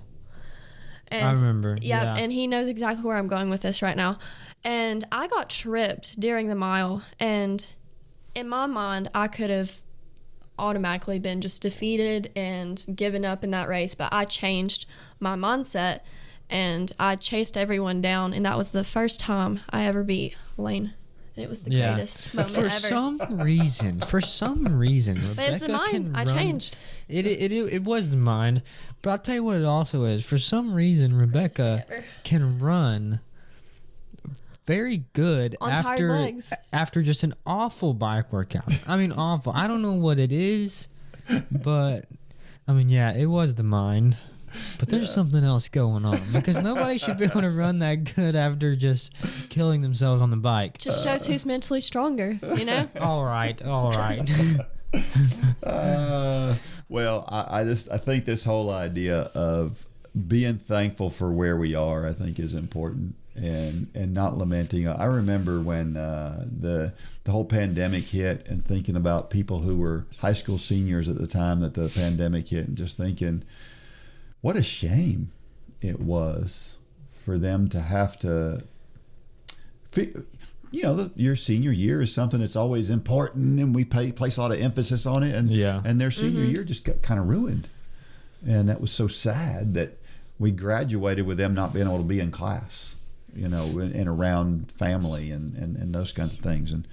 And, I remember. Yeah, and he knows exactly where I'm going with this right now. And I got tripped during the mile, and in my mind, I could have automatically been just defeated and given up in that race, but I changed my mindset. And I chased everyone down, and that was the first time I ever beat Lane. And it was the greatest moment ever. For some reason, Rebecca but it's the mind. I changed. It was the mind. But I'll tell you what it also is. For some reason, Rebecca can run very good on tired legs after just an awful bike workout. I mean, awful. I don't know what it is, but I mean, yeah, it was the mind. But there's something else going on, because nobody should be able to run that good after just killing themselves on the bike. Just shows who's mentally stronger, you know? All right. Well, I think this whole idea of being thankful for where we are, I think, is important, and not lamenting. I remember when the whole pandemic hit, and thinking about people who were high school seniors at the time that the pandemic hit, and just thinking, what a shame it was for them to have to, your senior year is something that's always important, and we place a lot of emphasis on it, and their senior year just got kind of ruined. And that was so sad that we graduated with them not being able to be in class, and around family and those kinds of things. And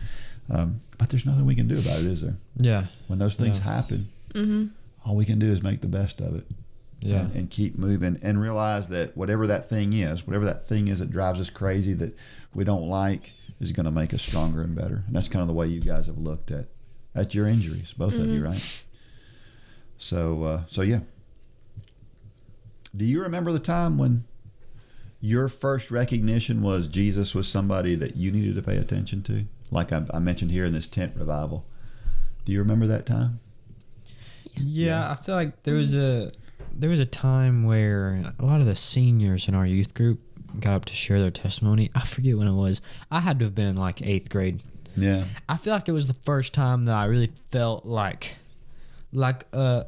but there's nothing we can do about it, is there? Yeah. When those things happen, all we can do is make the best of it. Yeah. And keep moving, and realize that whatever that thing is that drives us crazy, that we don't like, is going to make us stronger and better. And that's kind of the way you guys have looked at your injuries, both of you, right? So yeah. Do you remember the time when your first recognition was Jesus was somebody that you needed to pay attention to? Like I mentioned here in this tent revival. Do you remember that time? Yeah, I feel like there was a time where a lot of the seniors in our youth group got up to share their testimony. I forget when it was. I had to have been in like 8th grade. Yeah. I feel like it was the first time that I really felt like a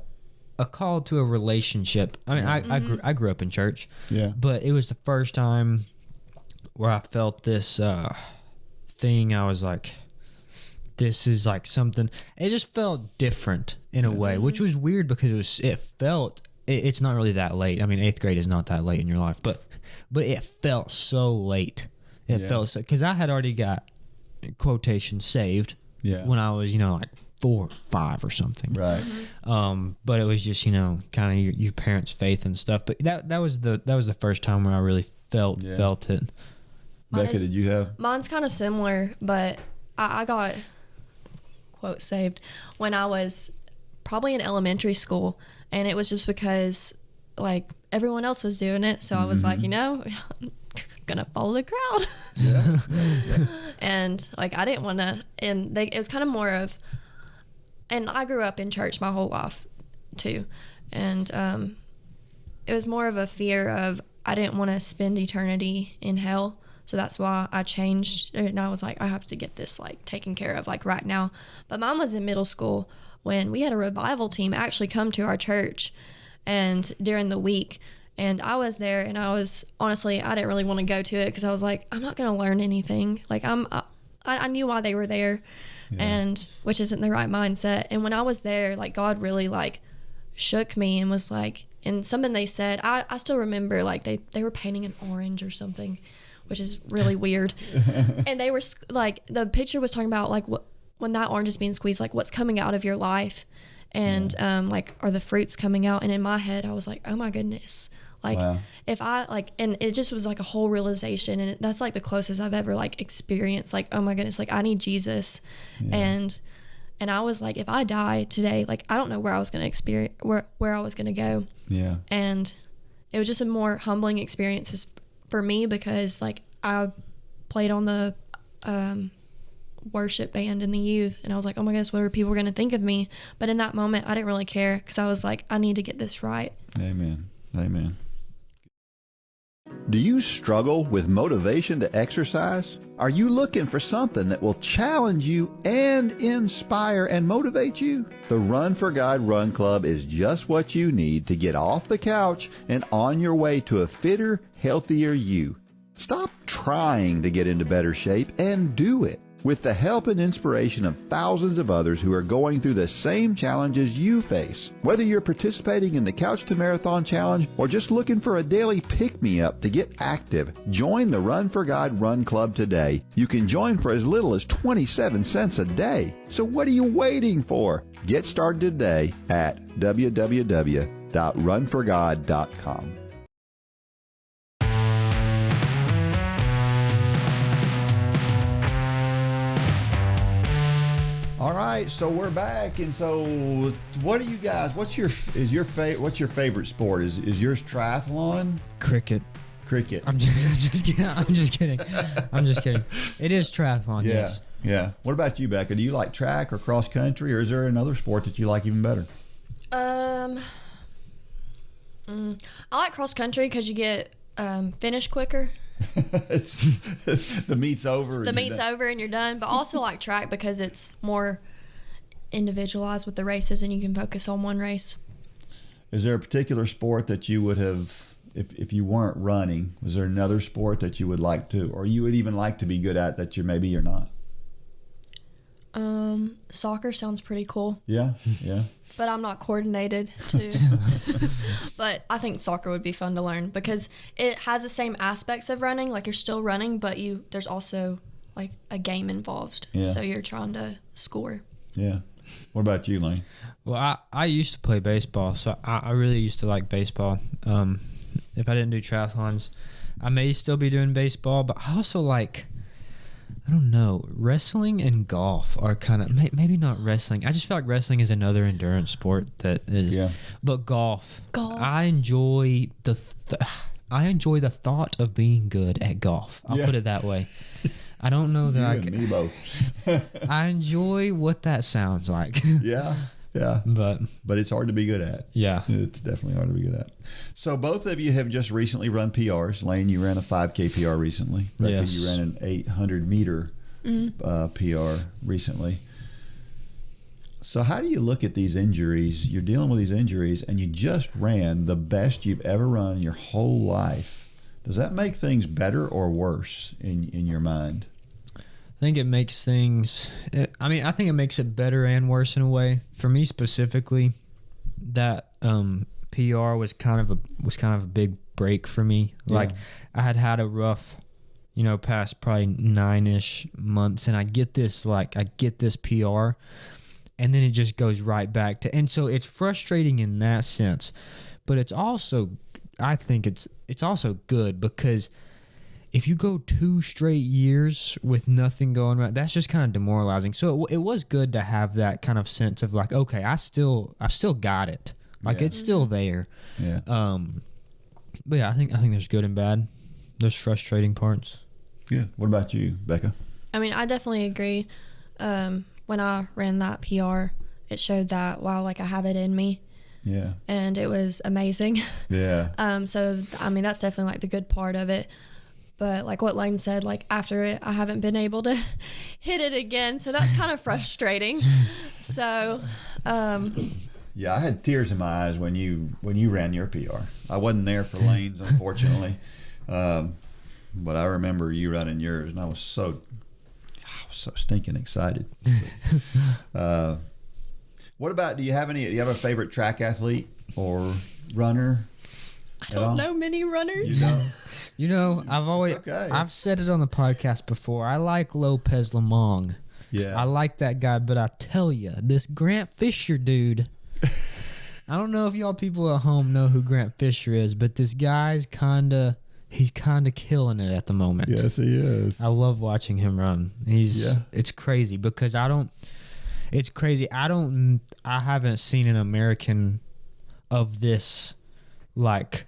call to a relationship. I mean, I grew up in church. Yeah. But it was the first time where I felt this thing. I was like, this is like something. It just felt different in a way, which was weird, because it's not really that late. I mean, 8th grade is not that late in your life, but it felt so late. It felt so, because I had already got, quotation, saved when I was, like 4 or 5 or something. Right. But it was just, kind of your parents' faith and stuff. But that was the first time where I really felt it. Becca, did you have? Mine's kind of similar, but I got, quote, saved when I was probably in elementary school. And it was just because, like, everyone else was doing it. So I was like, I'm gonna follow the crowd. Yeah. And, like, I didn't want to. And it was kind of more of, and I grew up in church my whole life, too. And it was more of a fear of, I didn't want to spend eternity in hell. So that's why I changed. And I was like, I have to get this, like, taken care of, like, right now. But mine was in middle school, when we had a revival team actually come to our church and during the week, and I was there, and I was, honestly, I didn't really want to go to it, because I was like, I'm not going to learn anything. Like, I knew why they were there, and which isn't the right mindset. And when I was there, like, God really, like, shook me and was like, and something they said, I still remember, like, they were painting an orange or something, which is really weird. And they were like, the picture was talking about, like, what, when that orange is being squeezed, like, what's coming out of your life, and like, are the fruits coming out? And in my head, I was like, oh my goodness, Like Wow. if I like, and it just was like a whole realization, and that's like the closest I've ever like experienced, like, oh my goodness, like I need Jesus. And I was like, if I die today, like I don't know where I was going to experience, where I was going to go. Yeah. And it was just a more humbling experience for me, because like I played on the worship band in the youth, and I was like, oh my goodness, what are people going to think of me? But in that moment, I didn't really care, because I was like, I need to get this right. Amen. Amen. Do you struggle with motivation to exercise? Are you looking for something that will challenge you and inspire and motivate you? The Run for God Run Club is just what you need to get off the couch and on your way to a fitter, healthier you. Stop trying to get into better shape and do it. With the help and inspiration of thousands of others who are going through the same challenges you face. Whether you're participating in the Couch to Marathon Challenge or just looking for a daily pick-me-up to get active, join the Run for God Run Club today. You can join for as little as 27 cents a day. So what are you waiting for? Get started today at www.runforgod.com. All right, so we're back, and so what do you guys? What's your favorite sport? Is yours triathlon? Cricket. Cricket. I'm just kidding. I'm just kidding. It is triathlon. Yeah, Yes. yeah. What about you, Becca? Do you like track or cross country, or is there another sport that you like even better? I like cross country because you get finished quicker. It's, the meet's over. The meet's over and you're done. But also like track because it's more individualized with the races, and you can focus on one race. Is there a particular sport that you would have, if you weren't running, was there another sport that you would like to, or you would even like to be good at that you're not? Soccer sounds pretty cool. Yeah, yeah. But I'm not coordinated to. But I think soccer would be fun to learn because it has the same aspects of running. Like you're still running, but there's also like a game involved. Yeah. So you're trying to score. Yeah. What about you, Lane? Well, I used to play baseball, so I really used to like baseball. If I didn't do triathlons, I may still be doing baseball, but I also like, I don't know, wrestling and golf are kind of, maybe not wrestling. I just feel like wrestling is another endurance sport that is, Yeah. But golf. I enjoy the thought of being good at golf. I'll Yeah. put it that way. I don't know that You and me both. I enjoy what that sounds like. Yeah, yeah. But it's hard to be good at. yeah. It's definitely hard to be good at. So both of you have just recently run PRs. Lane, you ran a 5K PR recently. Rebecca, Yes. you ran an 800-meter PR recently. So how do you look at these injuries? You're dealing with these injuries, and you just ran the best you've ever run in your whole life. Does that make things better or worse in your mind? I think it makes things. I think it makes it better and worse in a way. For me specifically, that PR was kind of a big break for me. Yeah. Like I had a rough, past probably 9-ish months, and I get this PR, and then it just goes right back to. And so it's frustrating in that sense, but it's also, I think it's also good because if you go 2 straight years with nothing going right, that's just kind of demoralizing. So it was good to have that kind of sense of like, okay, I still got it. Like it's still there. Yeah. But yeah, I think there's good and bad. There's frustrating parts. Good. What about you, Becca? I mean, I definitely agree. When I ran that PR, it showed that, wow, like I have it in me. Yeah. And it was amazing. Yeah. So, I mean, that's definitely like the good part of it. But like what Lane said, like after it, I haven't been able to hit it again. So that's kind of frustrating. So, Yeah, I had tears in my eyes when you ran your PR. I wasn't there for Lane's, unfortunately, but I remember you running yours, and I was so stinking excited. What about? Do you have a favorite track athlete or runner? I don't know many runners. You know? I've said it on the podcast before. I like Lopez Lamong. Yeah. I like that guy, but I tell you, this Grant Fisher dude, I don't know if y'all people at home know who Grant Fisher is, but this guy's he's kind of killing it at the moment. Yes, he is. I love watching him run. It's crazy because I haven't seen an American of this like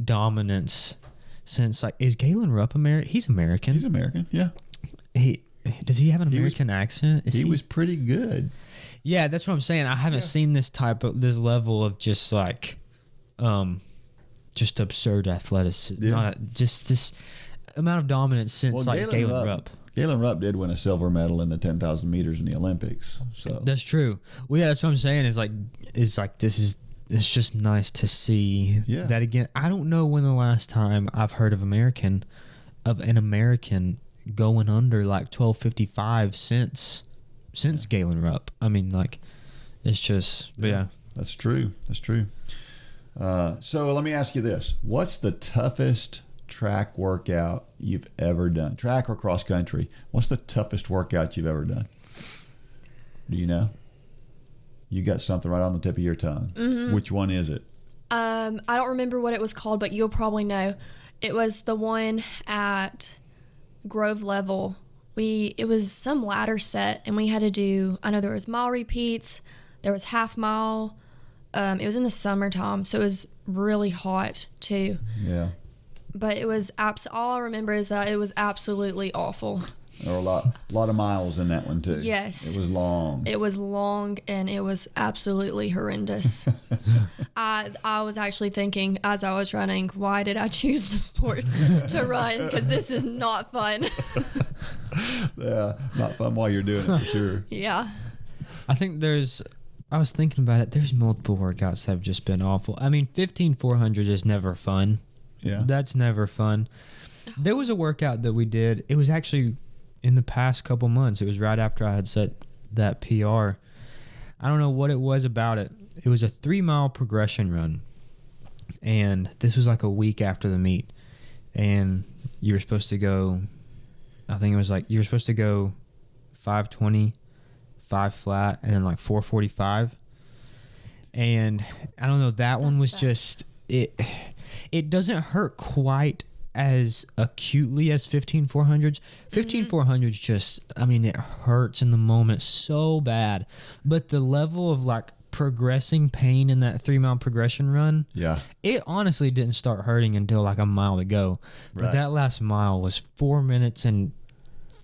dominance since like, is Galen Rupp American? He's American. He's American, yeah. Does he have an American accent? He was pretty good. Yeah, that's what I'm saying. I haven't seen this level of just like, just absurd athleticism. Yeah. Just this amount of dominance since Galen Rupp. Galen Rupp did win a silver medal in the 10,000 meters in the Olympics. So that's true. Well, yeah, that's what I'm saying. It's just nice to see that again. I don't know when the last time I've heard of an American going under like 12:55 since Galen Rupp. I mean, like, it's just, yeah. That's true. That's true. So let me ask you this. What's the toughest track workout you've ever done? Track or cross country? What's the toughest workout you've ever done? Do you know? You got something right on the tip of your tongue. Mm-hmm. Which one is it? I don't remember what it was called, but you'll probably know. It was the one at Grove Level. It was some ladder set, and we had to do, I know there was mile repeats, there was half mile. It was in the summertime, so it was really hot too. Yeah. But it was all I remember is that it was absolutely awful. There were a lot of miles in that one too. Yes. It was long. It was long, and it was absolutely horrendous. I was actually thinking as I was running, why did I choose the sport to run? Because this is not fun. Yeah, not fun while you're doing it for sure. Yeah. I think I was thinking about it. There's multiple workouts that have just been awful. I mean, 15,400 is never fun. Yeah. That's never fun. There was a workout that we did. It was actually in the past couple months. It was right after I had set that PR. I don't know what it was about it. It was a 3-mile progression run. And this was like a week after the meet. And you were supposed to go, I think it was like, you were supposed to go 520, 5 flat, and then like 445. And I don't know, that one was just, it doesn't hurt quite as acutely as 15,400s. 15,400s just, I mean, it hurts in the moment so bad. But the level of like progressing pain in that 3-mile progression run, it honestly didn't start hurting until like a mile to go. But that last mile was 4 minutes and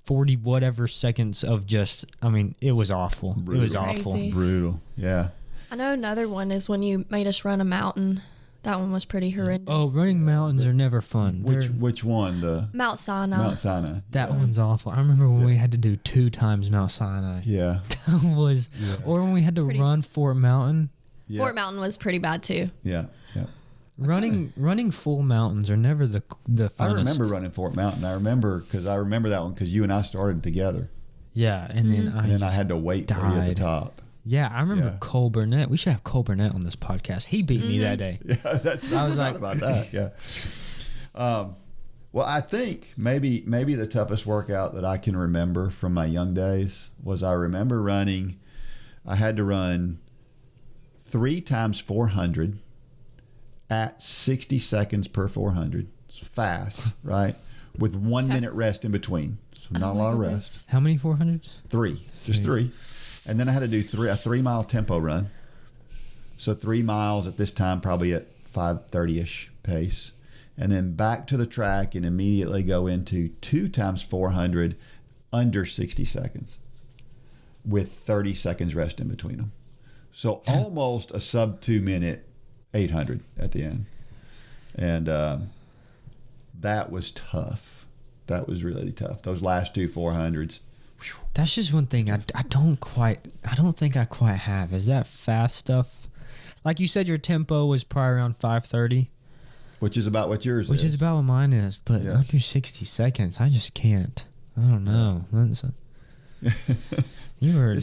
40 whatever seconds of just, I mean, it was awful. Brutal. It was awful. Crazy. Brutal. Yeah. I know another one is when you made us run a mountain. That one was pretty horrendous. Oh, running mountains are never fun. Which one? The Mount Sinai. Mount Sinai. That one's awful. I remember when we had to do 2 times Mount Sinai. Yeah. That was, or when we had to run Fort Mountain. Yeah. Fort Mountain was pretty bad too. Yeah. Yeah. Running full mountains are never the funnest. I remember running Fort Mountain. I remember that one because you and I started together. Yeah, and then I had to wait for you at the top. Yeah, I remember Cole Burnett. We should have Cole Burnett on this podcast. He beat me that day. Yeah, I was like about that. Yeah. Well, I think maybe the toughest workout that I can remember from my young days was I remember running. I had to run 3 times 400 at 60 seconds per 400. It's fast, right? With 1 minute rest in between. So not a lot of rest. How many 400s? 3. Just 3. And then I had to do a 3-mile tempo run. So 3 miles at this time, probably at 5:30-ish pace. And then back to the track and immediately go into 2 times 400 under 60 seconds with 30 seconds rest in between them. So almost a sub 2 minute 800 at the end. And that was tough. That was really tough. Those last 2 400s. That's just one thing I don't think I quite have. Is that fast stuff? Like you said, your tempo was probably around 5:30. Which is about what yours is. Which is about what mine is. But under 60 seconds, I just can't. I don't know. You were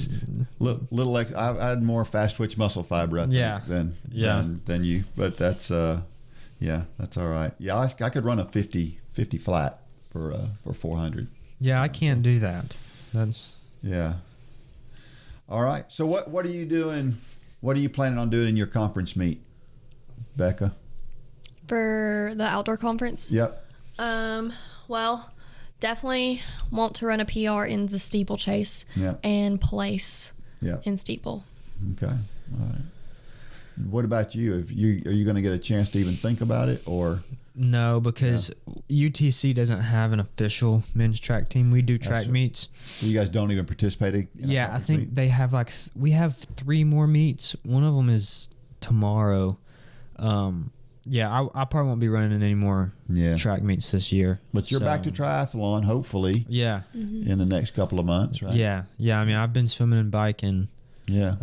little like I had more fast twitch muscle fiber I think, than you. But that's that's all right. Yeah, I could run a 50 flat for 400. Yeah, I can't do that. All right. So what are you doing What are you planning on doing in your conference meet, Becca? For the outdoor conference? Yep. Well, definitely want to run a PR in the steeplechase and place in steeple. Okay. All right. What about you? Are you going to get a chance to even think about it, or? No, because UTC doesn't have an official men's track team. We do track meets. So you guys don't even participate in I think they have we have 3 more meets. One of them is tomorrow. I probably won't be running any more track meets this year. But you're back to triathlon, hopefully. Yeah. Mm-hmm. In the next couple of months, right? Yeah. Yeah. I mean, I've been swimming and biking. Yeah.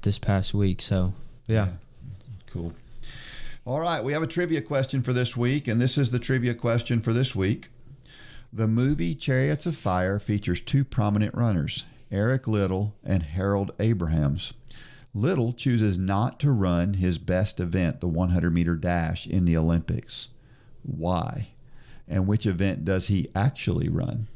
This past week. So, yeah. Cool. All right. We have a trivia question for this week, and this is the trivia question for this week. The movie Chariots of Fire features 2 prominent runners, Eric Liddell and Harold Abrahams. Liddell chooses not to run his best event, the 100-meter dash, in the Olympics. Why? And which event does he actually run?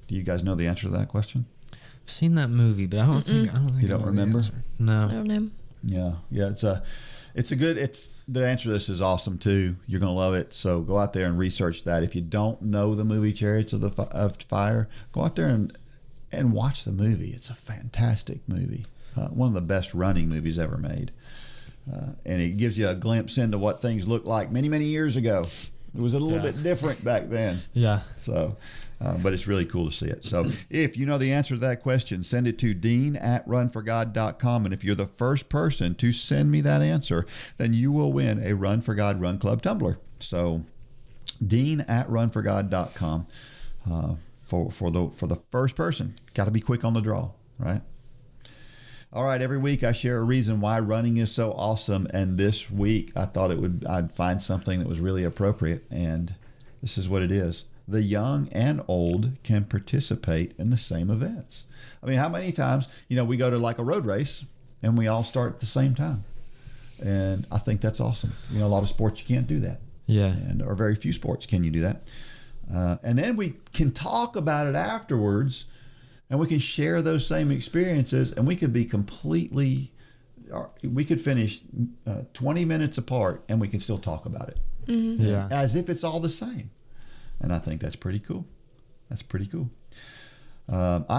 Do you guys know the answer to that question? I've seen that movie, but I don't think You don't remember? No. I don't know. Yeah. The answer to this is awesome too. You're gonna love it. So go out there and research that. If you don't know the movie Chariots of Fire, go out there and watch the movie. It's a fantastic movie. One of the best running movies ever made. And it gives you a glimpse into what things looked like many, many years ago. It was a little bit different back then. Yeah. So, but it's really cool to see it. So if you know the answer to that question, send it to dean@runforgod.com. And if you're the first person to send me that answer, then you will win a Run for God Run Club tumbler. So dean@runforgod.com for the first person. Got to be quick on the draw, right? All right, every week I share a reason why running is so awesome, and this week I thought I'd find something that was really appropriate, and this is what it is. The young and old can participate in the same events. I mean, how many times, we go to like a road race and we all start at the same time, and I think that's awesome. A lot of sports you can't do that. Yeah. Or very few sports can you do that. And then we can talk about it afterwards, and we can share those same experiences, and we could be we could finish 20 minutes apart, and we can still talk about it. Mm-hmm. Yeah. As if it's all the same. And I think that's pretty cool. I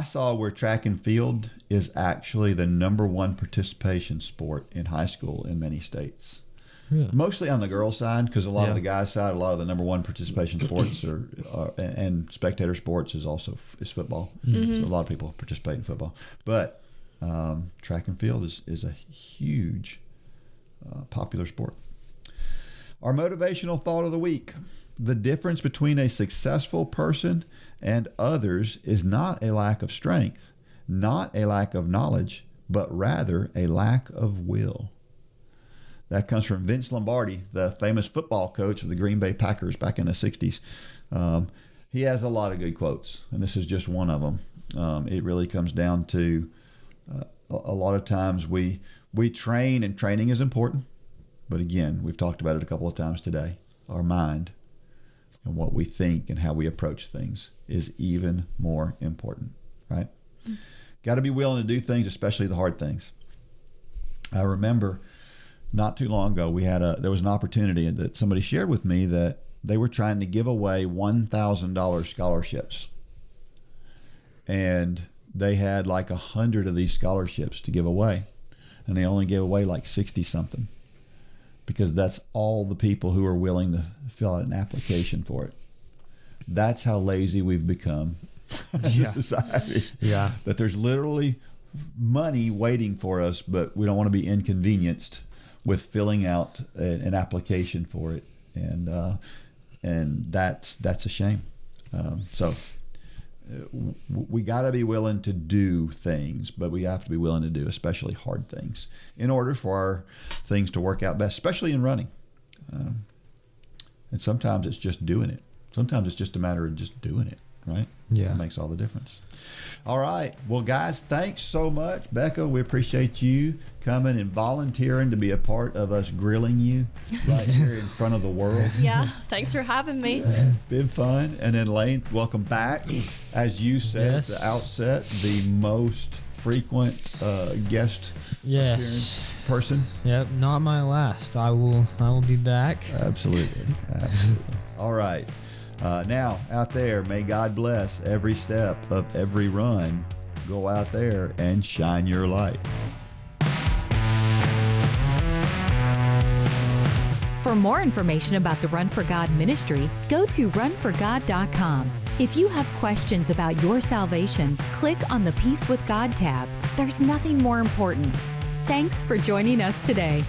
saw where track and field is actually the #1 participation sport in high school in many states. Yeah. Mostly on the girls' side, because a lot of the guys' side, a lot of the #1 participation sports and spectator sports is football. Mm-hmm. So a lot of people participate in football. But track and field is a huge popular sport. Our motivational thought of the week. The difference between a successful person and others is not a lack of strength, not a lack of knowledge, but rather a lack of will. That comes from Vince Lombardi, the famous football coach of the Green Bay Packers back in the 60s. He has a lot of good quotes, and this is just one of them. It really comes down to a lot of times we train, and training is important. But again, we've talked about it a couple of times today. Our mind and what we think and how we approach things is even more important, right? Mm-hmm. Got to be willing to do things, especially the hard things. I remember not too long ago, there was an opportunity that somebody shared with me that they were trying to give away $1,000 scholarships. And they had like 100 of these scholarships to give away. And they only gave away like 60 something. Because that's all the people who are willing to fill out an application for it. That's how lazy we've become as a society. Yeah. That there's literally money waiting for us, but we don't want to be inconvenienced with filling out an application for it. And that's a shame. So we got to be willing to do things, but we have to be willing to do especially hard things in order for our things to work out best, especially in running. And sometimes it's just doing it. Sometimes it's just a matter of just doing it, right? Yeah. It makes all the difference. All right. Well, guys, thanks so much. Becca, we appreciate you coming and volunteering to be a part of us grilling you right here in front of the world. Yeah, thanks for having me. Been fun. And then Lane, welcome back. As you said at the outset, the most frequent guest Yes. person. Yep. Not my last. I will be back. Absolutely. All right. Now, out there, may God bless every step of every run. Go out there and shine your light. For more information about the Run for God ministry, go to runforgod.com. If you have questions about your salvation, click on the Peace with God tab. There's nothing more important. Thanks for joining us today.